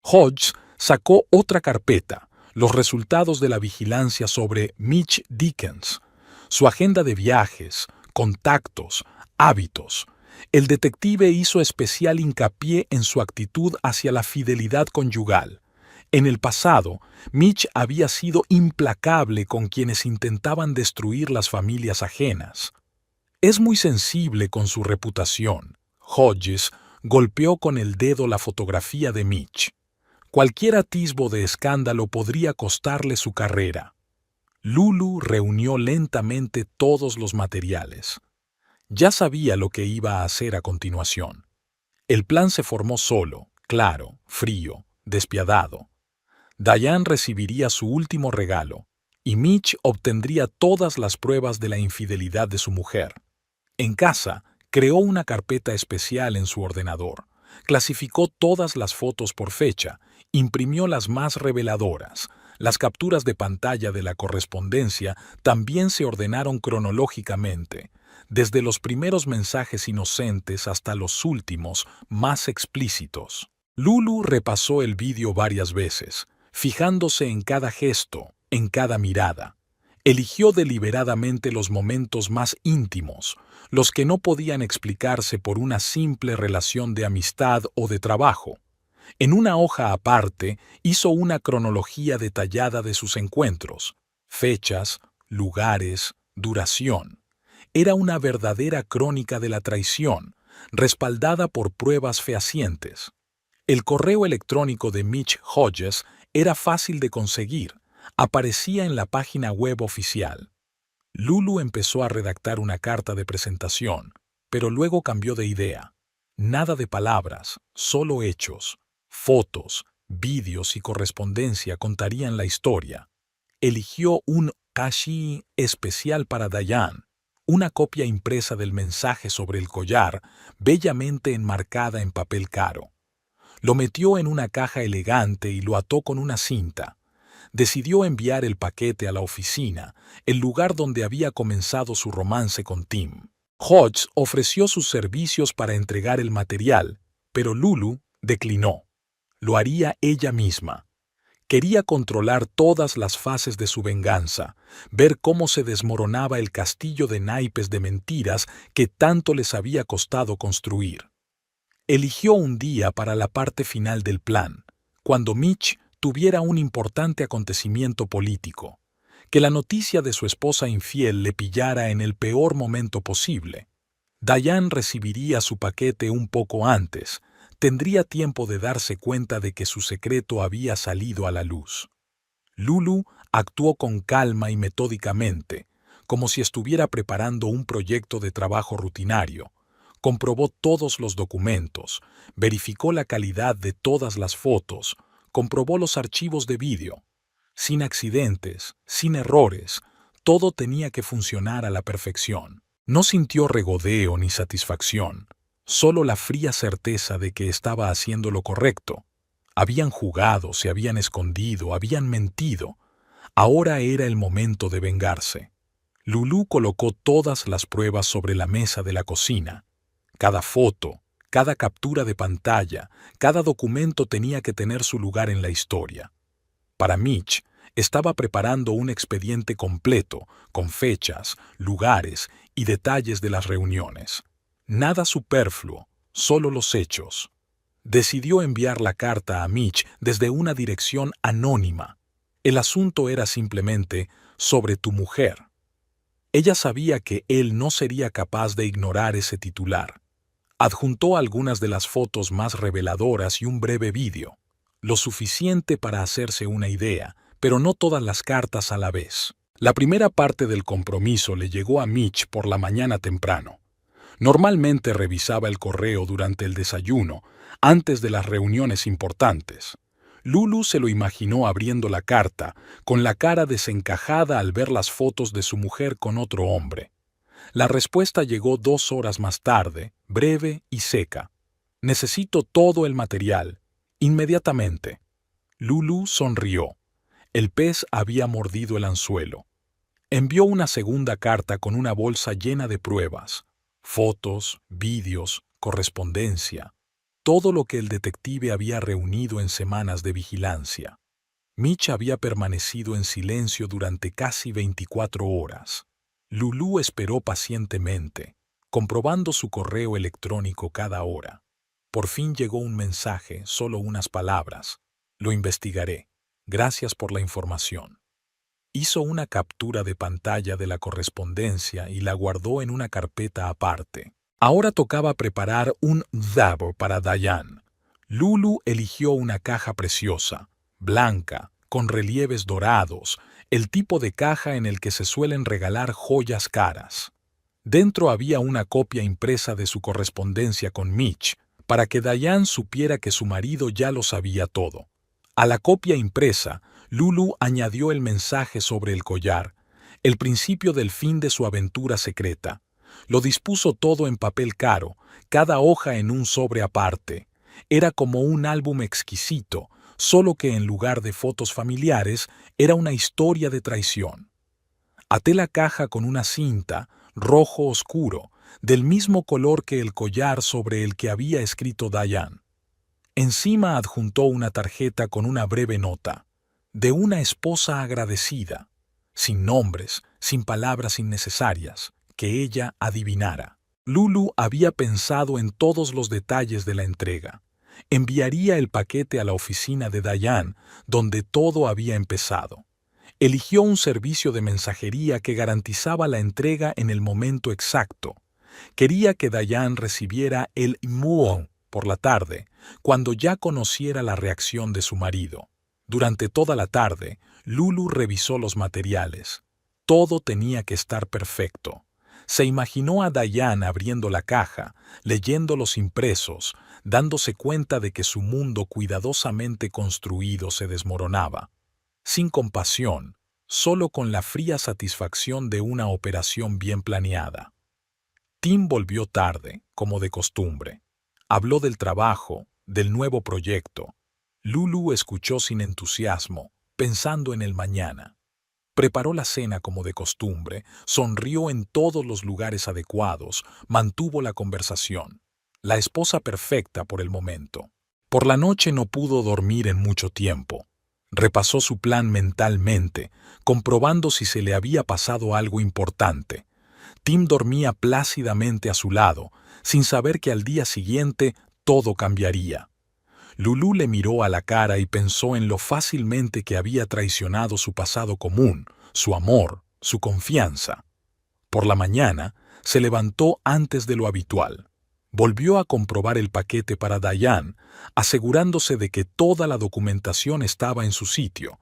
Hodges sacó otra carpeta, los resultados de la vigilancia sobre Mitch Dickens, su agenda de viajes, contactos, hábitos. El detective hizo especial hincapié en su actitud hacia la fidelidad conyugal. En el pasado, Mitch había sido implacable con quienes intentaban destruir las familias ajenas. Es muy sensible con su reputación. Hodges golpeó con el dedo la fotografía de Mitch. Cualquier atisbo de escándalo podría costarle su carrera. Lulu reunió lentamente todos los materiales. Ya sabía lo que iba a hacer a continuación. El plan se formó solo, claro, frío, despiadado. Diane recibiría su último regalo, y Mitch obtendría todas las pruebas de la infidelidad de su mujer. En casa, creó una carpeta especial en su ordenador, clasificó todas las fotos por fecha, imprimió las más reveladoras. Las capturas de pantalla de la correspondencia también se ordenaron cronológicamente, desde los primeros mensajes inocentes hasta los últimos, más explícitos. Lulu repasó el vídeo varias veces, fijándose en cada gesto, en cada mirada. Eligió deliberadamente los momentos más íntimos, los que no podían explicarse por una simple relación de amistad o de trabajo. En una hoja aparte, hizo una cronología detallada de sus encuentros, fechas, lugares, duración. Era una verdadera crónica de la traición, respaldada por pruebas fehacientes. El correo electrónico de Mitch Hodges era fácil de conseguir, aparecía en la página web oficial. Lulu empezó a redactar una carta de presentación, pero luego cambió de idea. Nada de palabras, solo hechos. Fotos, vídeos y correspondencia contarían la historia. Eligió un kashi especial para Diane, una copia impresa del mensaje sobre el collar, bellamente enmarcada en papel caro. Lo metió en una caja elegante y lo ató con una cinta. Decidió enviar el paquete a la oficina, el lugar donde había comenzado su romance con Tim. Hodges ofreció sus servicios para entregar el material, pero Lulu declinó. Lo haría ella misma. Quería controlar todas las fases de su venganza, ver cómo se desmoronaba el castillo de naipes de mentiras que tanto les había costado construir. Eligió un día para la parte final del plan, cuando Mitch tuviera un importante acontecimiento político, que la noticia de su esposa infiel le pillara en el peor momento posible. Diane recibiría su paquete un poco antes, tendría tiempo de darse cuenta de que su secreto había salido a la luz. Lulu actuó con calma y metódicamente, como si estuviera preparando un proyecto de trabajo rutinario. Comprobó todos los documentos, verificó la calidad de todas las fotos, comprobó los archivos de vídeo. Sin accidentes, sin errores, todo tenía que funcionar a la perfección. No sintió regodeo ni satisfacción, solo la fría certeza de que estaba haciendo lo correcto. Habían jugado, se habían escondido, habían mentido. Ahora era el momento de vengarse. Lulú colocó todas las pruebas sobre la mesa de la cocina. Cada foto, cada captura de pantalla, cada documento tenía que tener su lugar en la historia. Para Mitch, estaba preparando un expediente completo, con fechas, lugares y detalles de las reuniones. Nada superfluo, solo los hechos. Decidió enviar la carta a Mitch desde una dirección anónima. El asunto era simplemente sobre tu mujer. Ella sabía que él no sería capaz de ignorar ese titular. Adjuntó algunas de las fotos más reveladoras y un breve vídeo. Lo suficiente para hacerse una idea, pero no todas las cartas a la vez. La primera parte del compromiso le llegó a Mitch por la mañana temprano. Normalmente revisaba el correo durante el desayuno, antes de las reuniones importantes. Lulu se lo imaginó abriendo la carta, con la cara desencajada al ver las fotos de su mujer con otro hombre. La respuesta llegó 2 horas más tarde, breve y seca. Necesito todo el material, inmediatamente. Lulu sonrió. El pez había mordido el anzuelo. Envió una segunda carta con una bolsa llena de pruebas, fotos, vídeos, correspondencia, todo lo que el detective había reunido en semanas de vigilancia. Mitch había permanecido en silencio durante casi 24 horas. Lulú esperó pacientemente, comprobando su correo electrónico cada hora. Por fin llegó un mensaje, solo unas palabras. Lo investigaré. Gracias por la información. Hizo una captura de pantalla de la correspondencia y la guardó en una carpeta aparte. Ahora tocaba preparar un dabo para Diane. Lulu eligió una caja preciosa, blanca, con relieves dorados, el tipo de caja en el que se suelen regalar joyas caras. Dentro había una copia impresa de su correspondencia con Mitch, para que Diane supiera que su marido ya lo sabía todo. A la copia impresa, Lulu añadió el mensaje sobre el collar, el principio del fin de su aventura secreta. Lo dispuso todo en papel caro, cada hoja en un sobre aparte. Era como un álbum exquisito, solo que en lugar de fotos familiares, era una historia de traición. Até la caja con una cinta, rojo oscuro, del mismo color que el collar sobre el que había escrito Diane. Encima adjuntó una tarjeta con una breve nota, de una esposa agradecida, sin nombres, sin palabras innecesarias, que ella adivinara. Lulu había pensado en todos los detalles de la entrega. Enviaría el paquete a la oficina de Diane, donde todo había empezado. Eligió un servicio de mensajería que garantizaba la entrega en el momento exacto. Quería que Diane recibiera el email por la tarde, cuando ya conociera la reacción de su marido. Durante toda la tarde, Lulu revisó los materiales. Todo tenía que estar perfecto. Se imaginó a Diane abriendo la caja, leyendo los impresos, dándose cuenta de que su mundo cuidadosamente construido se desmoronaba. Sin compasión, solo con la fría satisfacción de una operación bien planeada. Tim volvió tarde, como de costumbre. Habló del trabajo, del nuevo proyecto. Lulu escuchó sin entusiasmo, pensando en el mañana. Preparó la cena como de costumbre, sonrió en todos los lugares adecuados, mantuvo la conversación. La esposa perfecta por el momento. Por la noche no pudo dormir en mucho tiempo. Repasó su plan mentalmente, comprobando si se le había pasado algo importante. Tim dormía plácidamente a su lado, sin saber que al día siguiente todo cambiaría. Lulú le miró a la cara y pensó en lo fácilmente que había traicionado su pasado común, su amor, su confianza. Por la mañana, se levantó antes de lo habitual. Volvió a comprobar el paquete para Diane, asegurándose de que toda la documentación estaba en su sitio.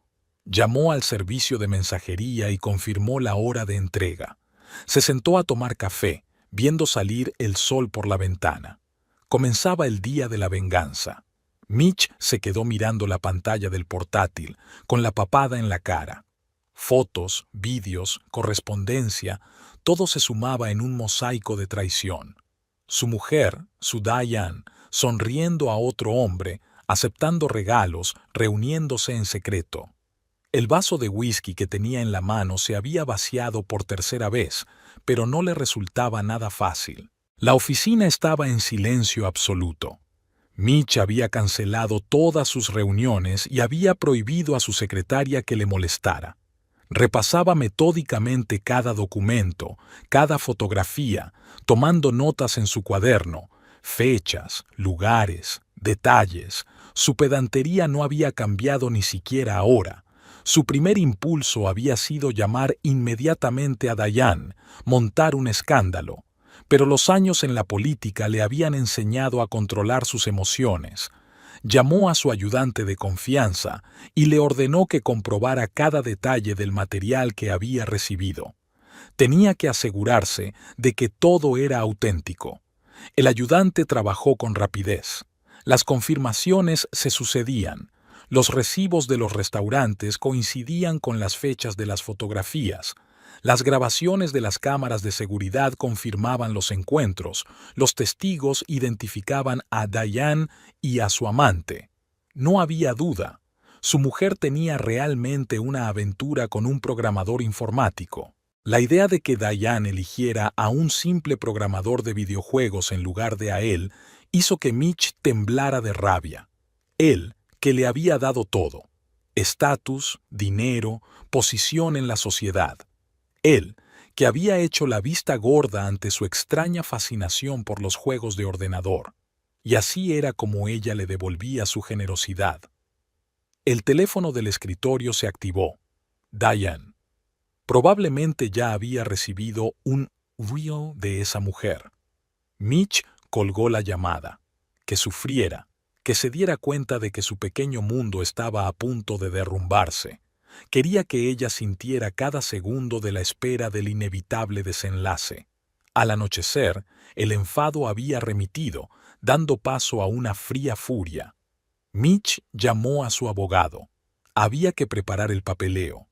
Llamó al servicio de mensajería y confirmó la hora de entrega. Se sentó a tomar café, viendo salir el sol por la ventana. Comenzaba el día de la venganza. Mitch se quedó mirando la pantalla del portátil, con la papada en la cara. Fotos, vídeos, correspondencia, todo se sumaba en un mosaico de traición. Su mujer, su Diane, sonriendo a otro hombre, aceptando regalos, reuniéndose en secreto. El vaso de whisky que tenía en la mano se había vaciado por tercera vez, pero no le resultaba nada fácil. La oficina estaba en silencio absoluto. Mitch había cancelado todas sus reuniones y había prohibido a su secretaria que le molestara. Repasaba metódicamente cada documento, cada fotografía, tomando notas en su cuaderno, fechas, lugares, detalles. Su pedantería no había cambiado ni siquiera ahora. Su primer impulso había sido llamar inmediatamente a Diane, montar un escándalo, pero los años en la política le habían enseñado a controlar sus emociones. Llamó a su ayudante de confianza y le ordenó que comprobara cada detalle del material que había recibido. Tenía que asegurarse de que todo era auténtico. El ayudante trabajó con rapidez. Las confirmaciones se sucedían. Los recibos de los restaurantes coincidían con las fechas de las fotografías. Las grabaciones de las cámaras de seguridad confirmaban los encuentros. Los testigos identificaban a Diane y a su amante. No había duda. Su mujer tenía realmente una aventura con un programador informático. La idea de que Diane eligiera a un simple programador de videojuegos en lugar de a él hizo que Mitch temblara de rabia. Él, que le había dado todo: estatus, dinero, posición en la sociedad. Él, que había hecho la vista gorda ante su extraña fascinación por los juegos de ordenador. Y así era como ella le devolvía su generosidad. El teléfono del escritorio se activó. Diane. Probablemente ya había recibido un reel de esa mujer. Mitch colgó la llamada. Que sufriera, que se diera cuenta de que su pequeño mundo estaba a punto de derrumbarse. Quería que ella sintiera cada segundo de la espera del inevitable desenlace. Al anochecer, el enfado había remitido, dando paso a una fría furia. Mitch llamó a su abogado. Había que preparar el papeleo.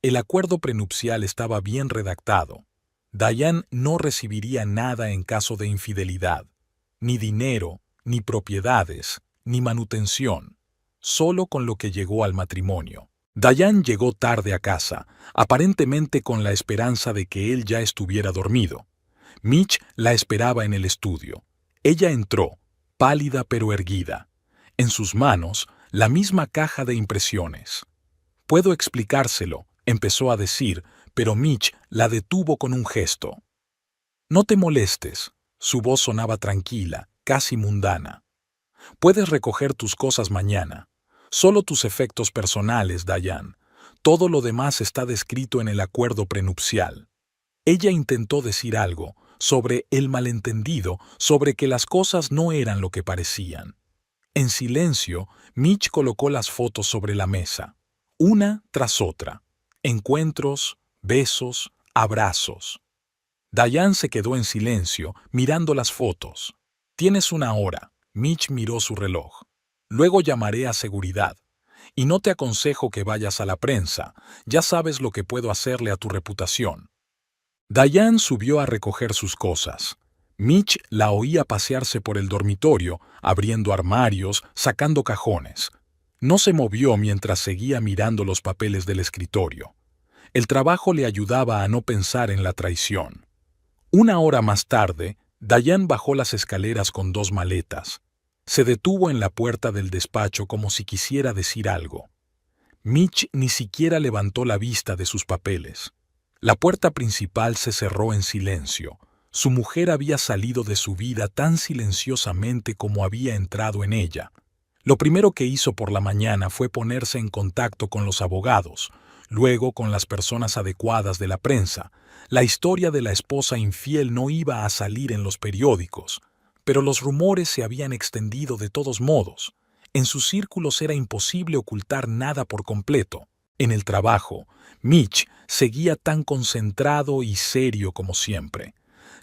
El acuerdo prenupcial estaba bien redactado. Diane no recibiría nada en caso de infidelidad. Ni dinero, ni propiedades, ni manutención. Solo con lo que llegó al matrimonio. Diane llegó tarde a casa, aparentemente con la esperanza de que él ya estuviera dormido. Mitch la esperaba en el estudio. Ella entró, pálida pero erguida. En sus manos, la misma caja de impresiones. «Puedo explicárselo», empezó a decir, pero Mitch la detuvo con un gesto. «No te molestes», su voz sonaba tranquila, casi mundana. «Puedes recoger tus cosas mañana. Solo tus efectos personales, Diane. Todo lo demás está descrito en el acuerdo prenupcial». Ella intentó decir algo sobre el malentendido, sobre que las cosas no eran lo que parecían. En silencio, Mitch colocó las fotos sobre la mesa, una tras otra. Encuentros, besos, abrazos. Diane se quedó en silencio, mirando las fotos. «Tienes una hora», Mitch miró su reloj. «Luego llamaré a seguridad. Y no te aconsejo que vayas a la prensa, ya sabes lo que puedo hacerle a tu reputación». Diane subió a recoger sus cosas. Mitch la oía pasearse por el dormitorio, abriendo armarios, sacando cajones. No se movió mientras seguía mirando los papeles del escritorio. El trabajo le ayudaba a no pensar en la traición. Una hora más tarde, Diane bajó las escaleras con 2 maletas. Se detuvo en la puerta del despacho como si quisiera decir algo. Mitch ni siquiera levantó la vista de sus papeles. La puerta principal se cerró en silencio. Su mujer había salido de su vida tan silenciosamente como había entrado en ella. Lo primero que hizo por la mañana fue ponerse en contacto con los abogados, luego con las personas adecuadas de la prensa. La historia de la esposa infiel no iba a salir en los periódicos, pero los rumores se habían extendido de todos modos. En sus círculos era imposible ocultar nada por completo. En el trabajo, Mitch seguía tan concentrado y serio como siempre.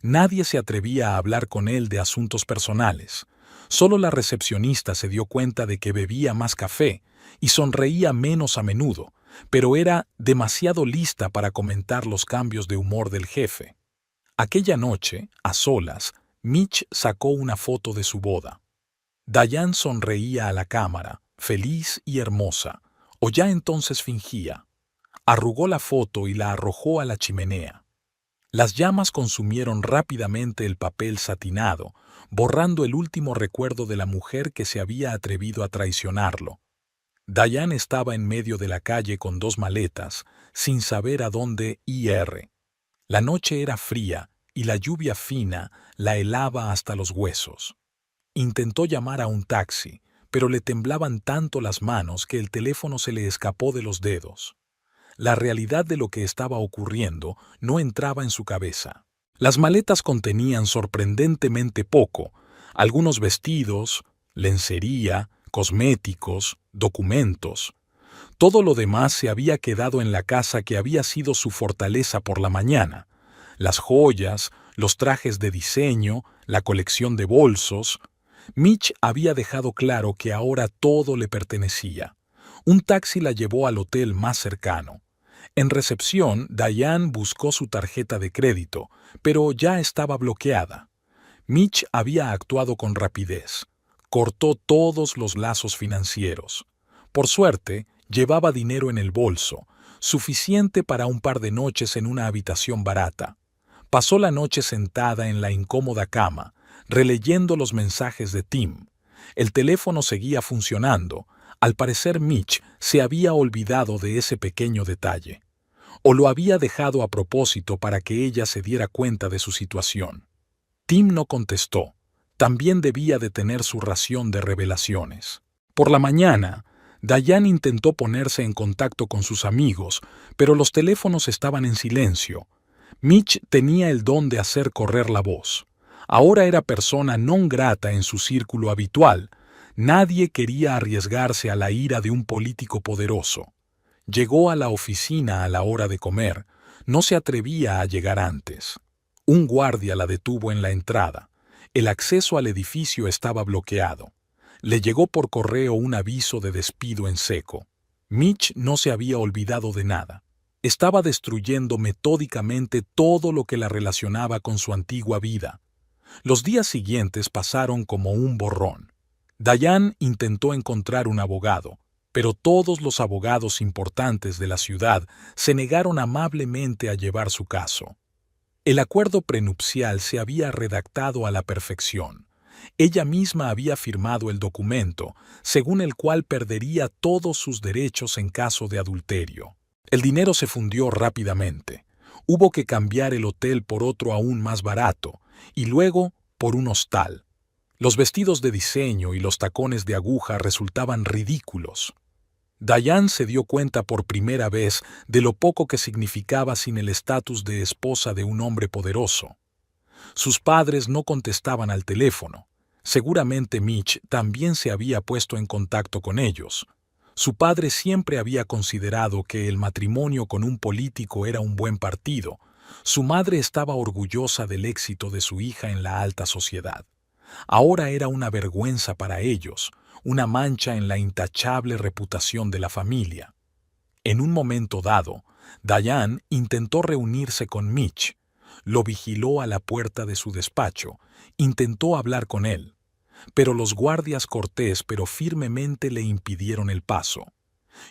Nadie se atrevía a hablar con él de asuntos personales. Solo la recepcionista se dio cuenta de que bebía más café y sonreía menos a menudo, pero era demasiado lista para comentar los cambios de humor del jefe. Aquella noche, a solas, Mitch sacó una foto de su boda. Diane sonreía a la cámara, feliz y hermosa, o ya entonces fingía. Arrugó la foto y la arrojó a la chimenea. Las llamas consumieron rápidamente el papel satinado, borrando el último recuerdo de la mujer que se había atrevido a traicionarlo. Diane estaba en medio de la calle con 2 maletas, sin saber a dónde ir. La noche era fría y la lluvia fina la helaba hasta los huesos. Intentó llamar a un taxi, pero le temblaban tanto las manos que el teléfono se le escapó de los dedos. La realidad de lo que estaba ocurriendo no entraba en su cabeza. Las maletas contenían sorprendentemente poco: algunos vestidos, lencería, cosméticos, documentos. Todo lo demás se había quedado en la casa que había sido su fortaleza por la mañana: las joyas, los trajes de diseño, la colección de bolsos. Mitch había dejado claro que ahora todo le pertenecía. Un taxi la llevó al hotel más cercano. En recepción, Diane buscó su tarjeta de crédito, pero ya estaba bloqueada. Mitch había actuado con rapidez. Cortó todos los lazos financieros. Por suerte, llevaba dinero en el bolso, suficiente para un par de noches en una habitación barata. Pasó la noche sentada en la incómoda cama, releyendo los mensajes de Tim. El teléfono seguía funcionando. Al parecer Mitch se había olvidado de ese pequeño detalle. O lo había dejado a propósito para que ella se diera cuenta de su situación. Tim no contestó. También debía de tener su ración de revelaciones. Por la mañana, Diane intentó ponerse en contacto con sus amigos, pero los teléfonos estaban en silencio. Mitch tenía el don de hacer correr la voz. Ahora era persona non grata en su círculo habitual. Nadie quería arriesgarse a la ira de un político poderoso. Llegó a la oficina a la hora de comer. No se atrevía a llegar antes. Un guardia la detuvo en la entrada. El acceso al edificio estaba bloqueado. Le llegó por correo un aviso de despido en seco. Mitch no se había olvidado de nada. Estaba destruyendo metódicamente todo lo que la relacionaba con su antigua vida. Los días siguientes pasaron como un borrón. Diane intentó encontrar un abogado, pero todos los abogados importantes de la ciudad se negaron amablemente a llevar su caso. El acuerdo prenupcial se había redactado a la perfección. Ella misma había firmado el documento, según el cual perdería todos sus derechos en caso de adulterio. El dinero se fundió rápidamente. Hubo que cambiar el hotel por otro aún más barato, y luego por un hostal. Los vestidos de diseño y los tacones de aguja resultaban ridículos. Diane se dio cuenta por primera vez de lo poco que significaba sin el estatus de esposa de un hombre poderoso. Sus padres no contestaban al teléfono. Seguramente Mitch también se había puesto en contacto con ellos. Su padre siempre había considerado que el matrimonio con un político era un buen partido. Su madre estaba orgullosa del éxito de su hija en la alta sociedad. Ahora era una vergüenza para ellos, una mancha en la intachable reputación de la familia. En un momento dado, Diane intentó reunirse con Mitch. Lo vigiló a la puerta de su despacho, intentó hablar con él, pero los guardias cortés pero firmemente le impidieron el paso.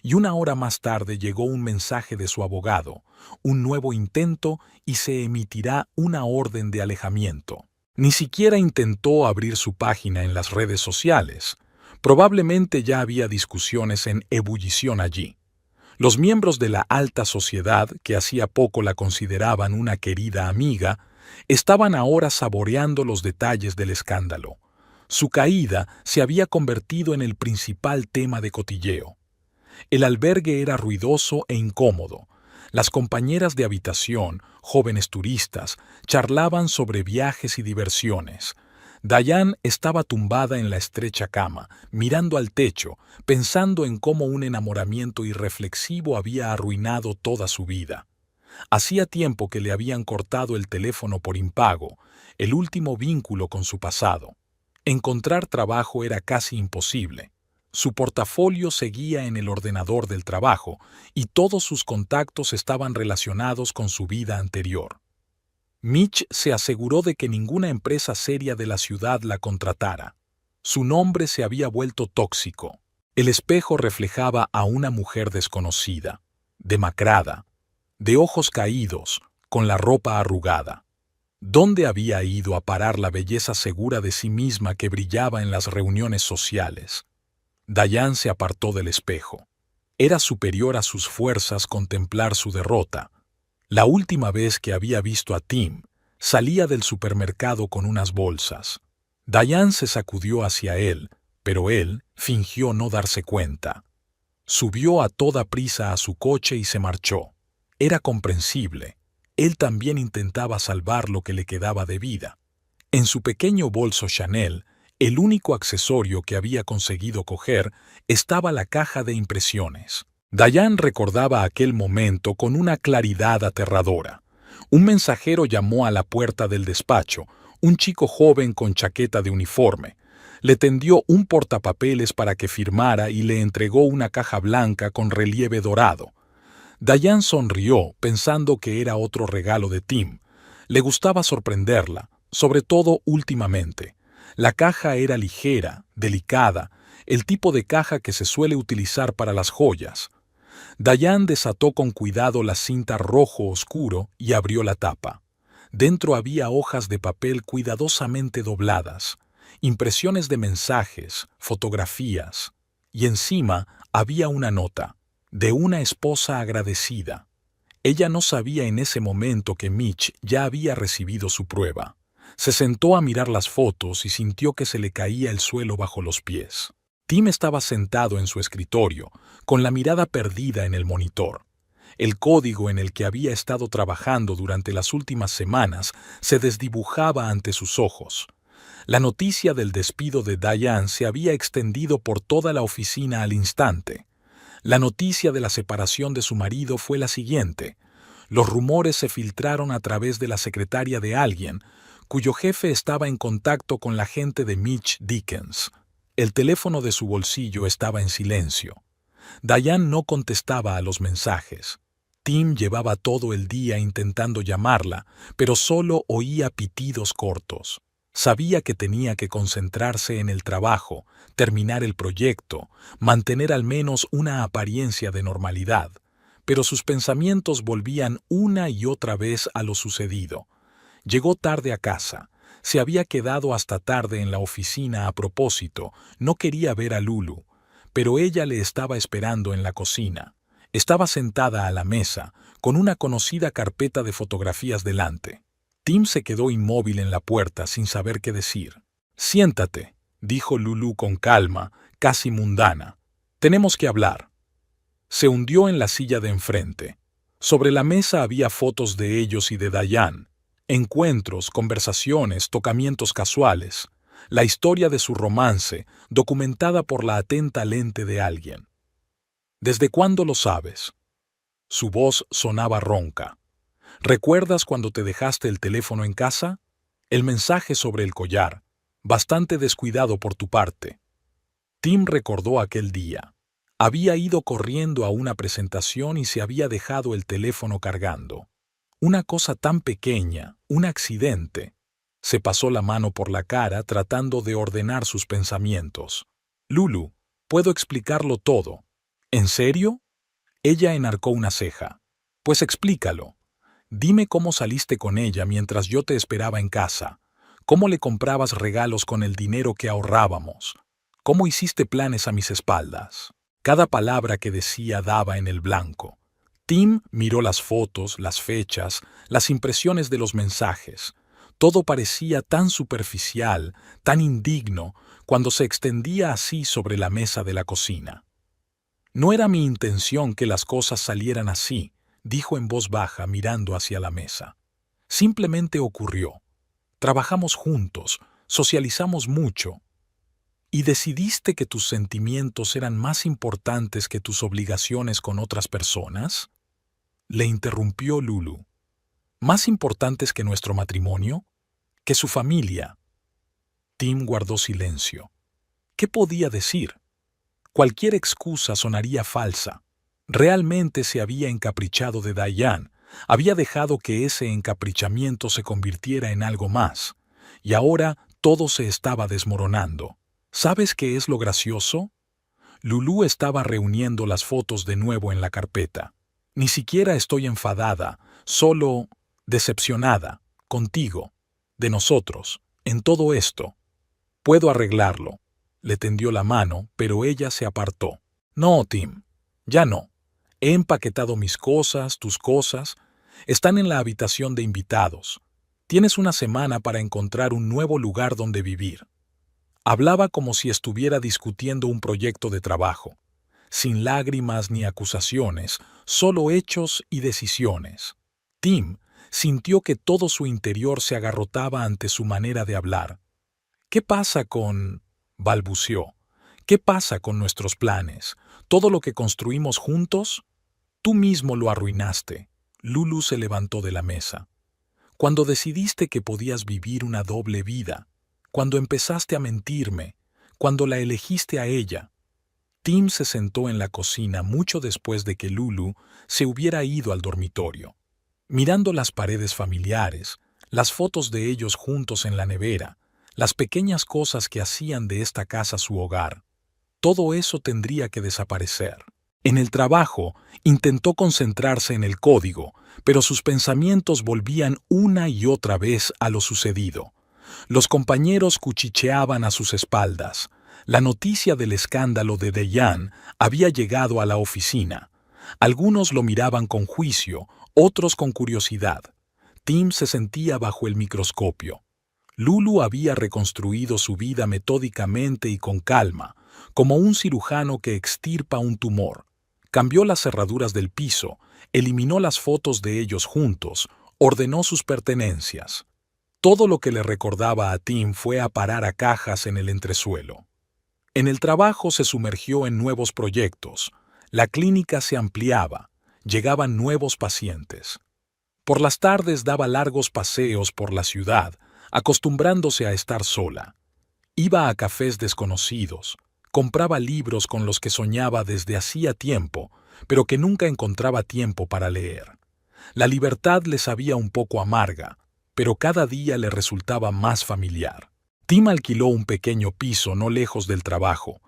Y una hora más tarde llegó un mensaje de su abogado, un nuevo intento y se emitirá una orden de alejamiento. Ni siquiera intentó abrir su página en las redes sociales. Probablemente ya había discusiones en ebullición allí. Los miembros de la alta sociedad, que hacía poco la consideraban una querida amiga, estaban ahora saboreando los detalles del escándalo. Su caída se había convertido en el principal tema de cotilleo. El albergue era ruidoso e incómodo. Las compañeras de habitación, jóvenes turistas, charlaban sobre viajes y diversiones. Diane estaba tumbada en la estrecha cama, mirando al techo, pensando en cómo un enamoramiento irreflexivo había arruinado toda su vida. Hacía tiempo que le habían cortado el teléfono por impago, el último vínculo con su pasado. Encontrar trabajo era casi imposible. Su portafolio seguía en el ordenador del trabajo y todos sus contactos estaban relacionados con su vida anterior. Mitch se aseguró de que ninguna empresa seria de la ciudad la contratara. Su nombre se había vuelto tóxico. El espejo reflejaba a una mujer desconocida, demacrada, de ojos caídos, con la ropa arrugada. ¿Dónde había ido a parar la belleza segura de sí misma que brillaba en las reuniones sociales? Diane se apartó del espejo. Era superior a sus fuerzas contemplar su derrota. La última vez que había visto a Tim, salía del supermercado con unas bolsas. Diane se sacudió hacia él, pero él fingió no darse cuenta. Subió a toda prisa a su coche y se marchó. Era comprensible. Él también intentaba salvar lo que le quedaba de vida. En su pequeño bolso Chanel, el único accesorio que había conseguido coger, estaba la caja de impresiones. Diane recordaba aquel momento con una claridad aterradora. Un mensajero llamó a la puerta del despacho, un chico joven con chaqueta de uniforme. Le tendió un portapapeles para que firmara y le entregó una caja blanca con relieve dorado. Diane sonrió pensando que era otro regalo de Tim. Le gustaba sorprenderla, sobre todo últimamente. La caja era ligera, delicada, el tipo de caja que se suele utilizar para las joyas. Diane desató con cuidado la cinta rojo oscuro y abrió la tapa. Dentro había hojas de papel cuidadosamente dobladas, impresiones de mensajes, fotografías, y encima había una nota, de una esposa agradecida. Ella no sabía en ese momento que Mitch ya había recibido su prueba. Se sentó a mirar las fotos y sintió que se le caía el suelo bajo los pies. Tim estaba sentado en su escritorio, con la mirada perdida en el monitor. El código en el que había estado trabajando durante las últimas semanas se desdibujaba ante sus ojos. La noticia del despido de Diane se había extendido por toda la oficina al instante. La noticia de la separación de su marido fue la siguiente. Los rumores se filtraron a través de la secretaria de alguien, cuyo jefe estaba en contacto con la gente de Mitch Dickens. El teléfono de su bolsillo estaba en silencio. Diane no contestaba a los mensajes. Tim llevaba todo el día intentando llamarla, pero solo oía pitidos cortos. Sabía que tenía que concentrarse en el trabajo, terminar el proyecto, mantener al menos una apariencia de normalidad, pero sus pensamientos volvían una y otra vez a lo sucedido. Llegó tarde a casa. Se había quedado hasta tarde en la oficina a propósito. No quería ver a Lulu, pero ella le estaba esperando en la cocina. Estaba sentada a la mesa, con una conocida carpeta de fotografías delante. Tim se quedó inmóvil en la puerta sin saber qué decir. «Siéntate», dijo Lulu con calma, casi mundana. «Tenemos que hablar». Se hundió en la silla de enfrente. Sobre la mesa había fotos de ellos y de Diane. Encuentros, conversaciones, tocamientos casuales. La historia de su romance, documentada por la atenta lente de alguien. «¿Desde cuándo lo sabes?» Su voz sonaba ronca. «¿Recuerdas cuando te dejaste el teléfono en casa? El mensaje sobre el collar, bastante descuidado por tu parte». Tim recordó aquel día. Había ido corriendo a una presentación y se había dejado el teléfono cargando. Una cosa tan pequeña, un accidente. Se pasó la mano por la cara tratando de ordenar sus pensamientos. «Lulu, puedo explicarlo todo». «¿En serio?» Ella enarcó una ceja. «Pues explícalo. Dime cómo saliste con ella mientras yo te esperaba en casa. ¿Cómo le comprabas regalos con el dinero que ahorrábamos? ¿Cómo hiciste planes a mis espaldas?» Cada palabra que decía daba en el blanco. Tim miró las fotos, las fechas, las impresiones de los mensajes. Todo parecía tan superficial, tan indigno, cuando se extendía así sobre la mesa de la cocina. «No era mi intención que las cosas salieran así», dijo en voz baja mirando hacia la mesa. «Simplemente ocurrió. Trabajamos juntos, socializamos mucho. ¿Y decidiste que tus sentimientos eran más importantes que tus obligaciones con otras personas? Le interrumpió Lulu. ¿Más importantes que nuestro matrimonio? ¿Que su familia? Tim guardó silencio. ¿Qué podía decir? Cualquier excusa sonaría falsa. Realmente se había encaprichado de Diane, había dejado que ese encaprichamiento se convirtiera en algo más, y ahora todo se estaba desmoronando. ¿Sabes qué es lo gracioso? Lulú estaba reuniendo las fotos de nuevo en la carpeta. Ni siquiera estoy enfadada, solo decepcionada, contigo, de nosotros, en todo esto. Puedo arreglarlo. Le tendió la mano, pero ella se apartó. No, Tim, ya no. He empaquetado mis cosas, tus cosas. Están en la habitación de invitados. Tienes una semana para encontrar un nuevo lugar donde vivir. Hablaba como si estuviera discutiendo un proyecto de trabajo, sin lágrimas ni acusaciones, solo hechos y decisiones. Tim sintió que todo su interior se agarrotaba ante su manera de hablar. ¿Qué pasa con...? Balbuceó. ¿Qué pasa con nuestros planes? ¿Todo lo que construimos juntos? Tú mismo lo arruinaste. Lulu se levantó de la mesa. Cuando decidiste que podías vivir una doble vida, cuando empezaste a mentirme, cuando la elegiste a ella. Tim se sentó en la cocina mucho después de que Lulu se hubiera ido al dormitorio, mirando las paredes familiares, las fotos de ellos juntos en la nevera, las pequeñas cosas que hacían de esta casa su hogar. Todo eso tendría que desaparecer. En el trabajo, intentó concentrarse en el código, pero sus pensamientos volvían una y otra vez a lo sucedido. Los compañeros cuchicheaban a sus espaldas. La noticia del escándalo de Diane había llegado a la oficina. Algunos lo miraban con juicio, otros con curiosidad. Tim se sentía bajo el microscopio. Lulu había reconstruido su vida metódicamente y con calma, como un cirujano que extirpa un tumor. Cambió las cerraduras del piso, eliminó las fotos de ellos juntos, ordenó sus pertenencias. Todo lo que le recordaba a Tim fue a parar a cajas en el entresuelo. En el trabajo se sumergió en nuevos proyectos. La clínica se ampliaba, llegaban nuevos pacientes. Por las tardes daba largos paseos por la ciudad, acostumbrándose a estar sola. Iba a cafés desconocidos, compraba libros con los que soñaba desde hacía tiempo, pero que nunca encontraba tiempo para leer. La libertad le sabía un poco amarga, pero cada día le resultaba más familiar. Tim alquiló un pequeño piso no lejos del trabajo.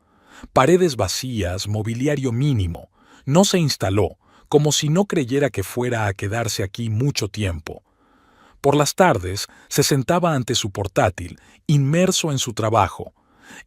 Paredes vacías, mobiliario mínimo. No se instaló, como si no creyera que fuera a quedarse aquí mucho tiempo. Por las tardes se sentaba ante su portátil, inmerso en su trabajo.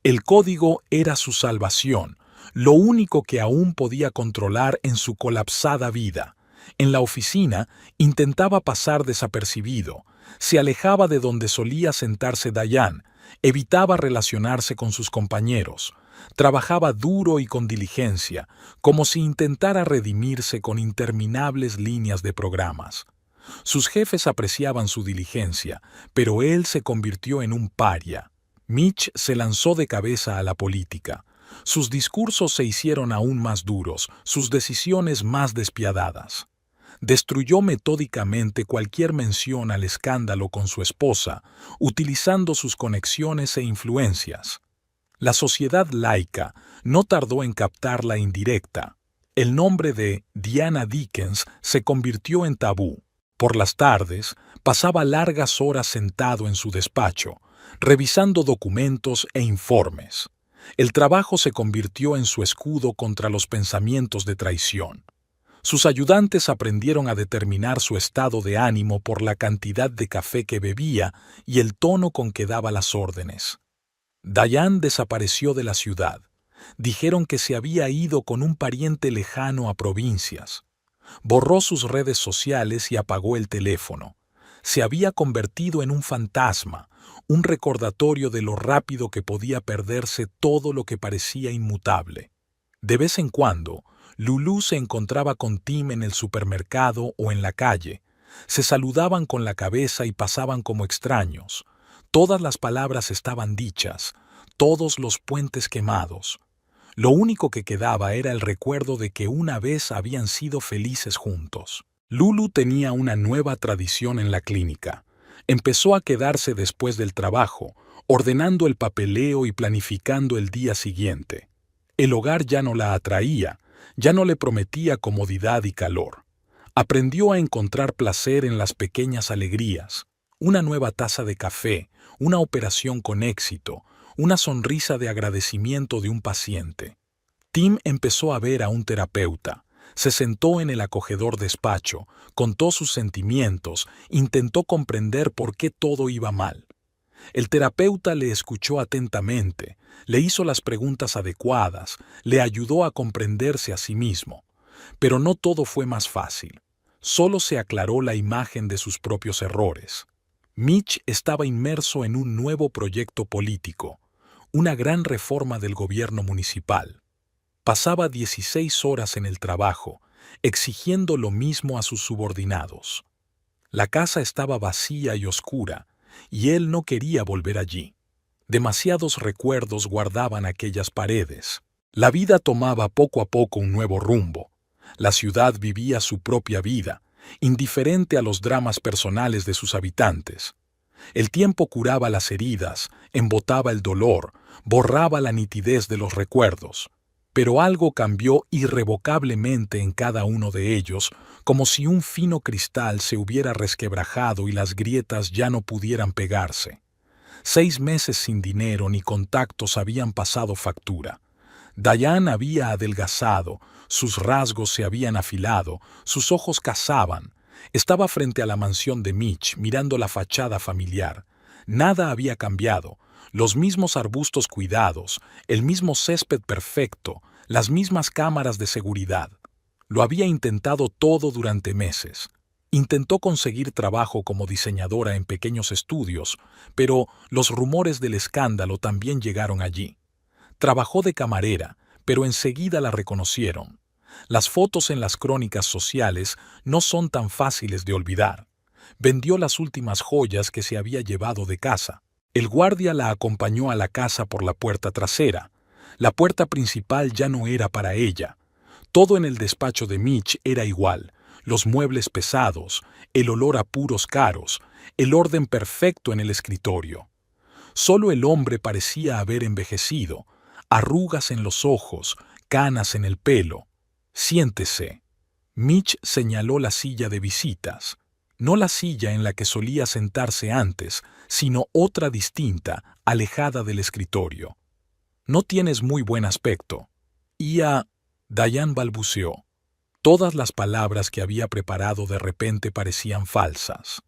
El código era su salvación, lo único que aún podía controlar en su colapsada vida. En la oficina intentaba pasar desapercibido, se alejaba de donde solía sentarse Diane, evitaba relacionarse con sus compañeros, trabajaba duro y con diligencia, como si intentara redimirse con interminables líneas de programas. Sus jefes apreciaban su diligencia, pero él se convirtió en un paria. Mitch se lanzó de cabeza a la política. Sus discursos se hicieron aún más duros, sus decisiones más despiadadas. Destruyó metódicamente cualquier mención al escándalo con su esposa, utilizando sus conexiones e influencias. La sociedad laica no tardó en captar la indirecta. El nombre de Diana Dickens se convirtió en tabú. Por las tardes, pasaba largas horas sentado en su despacho, revisando documentos e informes. El trabajo se convirtió en su escudo contra los pensamientos de traición. Sus ayudantes aprendieron a determinar su estado de ánimo por la cantidad de café que bebía y el tono con que daba las órdenes. Diane desapareció de la ciudad. Dijeron que se había ido con un pariente lejano a provincias. Borró sus redes sociales y apagó el teléfono. Se había convertido en un fantasma, un recordatorio de lo rápido que podía perderse todo lo que parecía inmutable. De vez en cuando, Lulu se encontraba con Tim en el supermercado o en la calle. Se saludaban con la cabeza y pasaban como extraños. Todas las palabras estaban dichas, todos los puentes quemados. Lo único que quedaba era el recuerdo de que una vez habían sido felices juntos. Lulu tenía una nueva tradición en la clínica. Empezó a quedarse después del trabajo, ordenando el papeleo y planificando el día siguiente. El hogar ya no la atraía, ya no le prometía comodidad y calor. Aprendió a encontrar placer en las pequeñas alegrías, una nueva taza de café, una operación con éxito, una sonrisa de agradecimiento de un paciente. Tim empezó a ver a un terapeuta. Se sentó en el acogedor despacho, contó sus sentimientos, intentó comprender por qué todo iba mal. El terapeuta le escuchó atentamente, le hizo las preguntas adecuadas, le ayudó a comprenderse a sí mismo. Pero no todo fue más fácil. Solo se aclaró la imagen de sus propios errores. Mitch estaba inmerso en un nuevo proyecto político, una gran reforma del gobierno municipal. Pasaba 16 horas en el trabajo, exigiendo lo mismo a sus subordinados. La casa estaba vacía y oscura, y él no quería volver allí. Demasiados recuerdos guardaban aquellas paredes. La vida tomaba poco a poco un nuevo rumbo. La ciudad vivía su propia vida, indiferente a los dramas personales de sus habitantes. El tiempo curaba las heridas, embotaba el dolor, borraba la nitidez de los recuerdos. Pero algo cambió irrevocablemente en cada uno de ellos, como si un fino cristal se hubiera resquebrajado y las grietas ya no pudieran pegarse. 6 meses sin dinero ni contactos habían pasado factura. Diane había adelgazado, sus rasgos se habían afilado, sus ojos cazaban. Estaba frente a la mansión de Mitch, mirando la fachada familiar. Nada había cambiado. Los mismos arbustos cuidados, el mismo césped perfecto, las mismas cámaras de seguridad. Lo había intentado todo durante meses. Intentó conseguir trabajo como diseñadora en pequeños estudios, pero los rumores del escándalo también llegaron allí. Trabajó de camarera, pero enseguida la reconocieron. Las fotos en las crónicas sociales no son tan fáciles de olvidar. Vendió las últimas joyas que se había llevado de casa. El guardia la acompañó a la casa por la puerta trasera. La puerta principal ya no era para ella. Todo en el despacho de Mitch era igual. Los muebles pesados, el olor a puros caros, el orden perfecto en el escritorio. Solo el hombre parecía haber envejecido, arrugas en los ojos, canas en el pelo. «Siéntese». Mitch señaló la silla de visitas. No la silla en la que solía sentarse antes, sino otra distinta, alejada del escritorio. «No tienes muy buen aspecto». Diane balbuceó. Todas las palabras que había preparado de repente parecían falsas.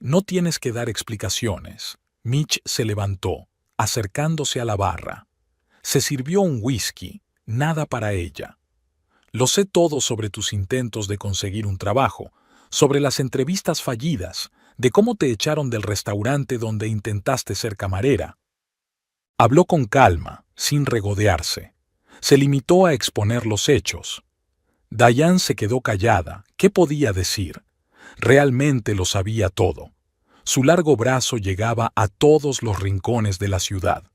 «No tienes que dar explicaciones». Mitch se levantó, acercándose a la barra. Se sirvió un whisky, nada para ella. «Lo sé todo sobre tus intentos de conseguir un trabajo, sobre las entrevistas fallidas, de cómo te echaron del restaurante donde intentaste ser camarera». Habló con calma, sin regodearse. Se limitó a exponer los hechos. Diane se quedó callada. ¿Qué podía decir? Realmente lo sabía todo. Su largo brazo llegaba a todos los rincones de la ciudad.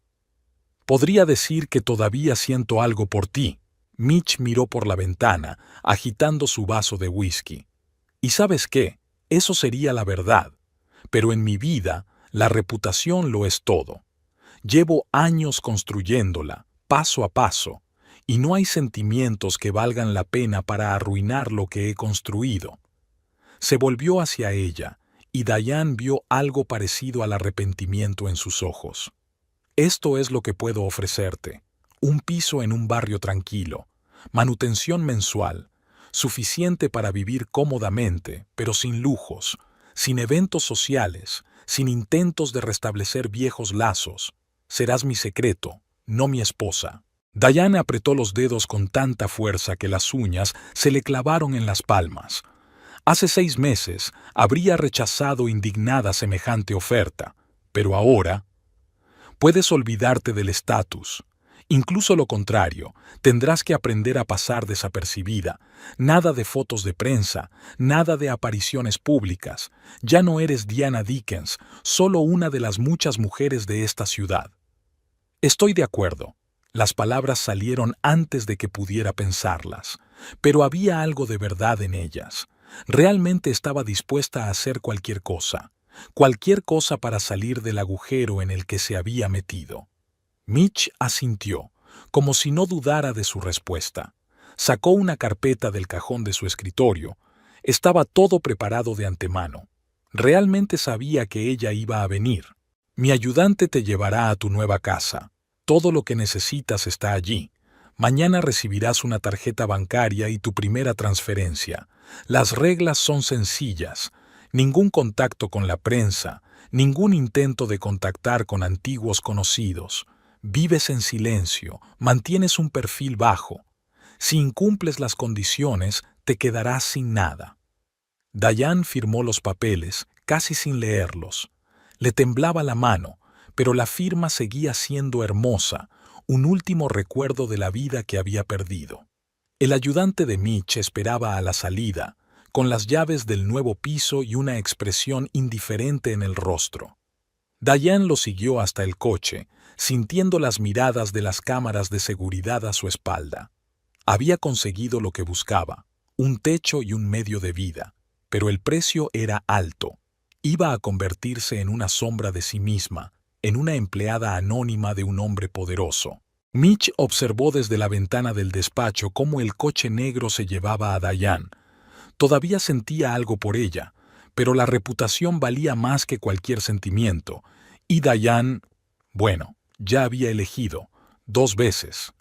«Podría decir que todavía siento algo por ti». Mitch miró por la ventana, agitando su vaso de whisky. «¿Y sabes qué? Eso sería la verdad. Pero en mi vida, la reputación lo es todo. Llevo años construyéndola, paso a paso, y no hay sentimientos que valgan la pena para arruinar lo que he construido». Se volvió hacia ella, y Diane vio algo parecido al arrepentimiento en sus ojos. «Esto es lo que puedo ofrecerte. Un piso en un barrio tranquilo, manutención mensual, suficiente para vivir cómodamente, pero sin lujos, sin eventos sociales, sin intentos de restablecer viejos lazos. Serás mi secreto, no mi esposa». Diane apretó los dedos con tanta fuerza que las uñas se le clavaron en las palmas. Hace 6 meses habría rechazado indignada semejante oferta, pero ahora puedes olvidarte del estatus. Incluso lo contrario, tendrás que aprender a pasar desapercibida. Nada de fotos de prensa, nada de apariciones públicas. Ya no eres Diana Dickens, solo una de las muchas mujeres de esta ciudad. Estoy de acuerdo. Las palabras salieron antes de que pudiera pensarlas, pero había algo de verdad en ellas. Realmente estaba dispuesta a hacer cualquier cosa para salir del agujero en el que se había metido. Mitch asintió, como si no dudara de su respuesta. Sacó una carpeta del cajón de su escritorio. Estaba todo preparado de antemano. Realmente sabía que ella iba a venir. Mi ayudante te llevará a tu nueva casa. Todo lo que necesitas está allí. Mañana recibirás una tarjeta bancaria y tu primera transferencia. Las reglas son sencillas. Ningún contacto con la prensa, ningún intento de contactar con antiguos conocidos. Vives en silencio, mantienes un perfil bajo. Si incumples las condiciones, te quedarás sin nada. Diane firmó los papeles, casi sin leerlos. Le temblaba la mano, pero la firma seguía siendo hermosa, un último recuerdo de la vida que había perdido. El ayudante de Mitch esperaba a la salida, con las llaves del nuevo piso y una expresión indiferente en el rostro. Diane lo siguió hasta el coche, sintiendo las miradas de las cámaras de seguridad a su espalda. Había conseguido lo que buscaba, un techo y un medio de vida, pero el precio era alto. Iba a convertirse en una sombra de sí misma, en una empleada anónima de un hombre poderoso. Mitch observó desde la ventana del despacho cómo el coche negro se llevaba a Diane. Todavía sentía algo por ella, pero la reputación valía más que cualquier sentimiento, y Diane, bueno, ya había elegido, 2 veces,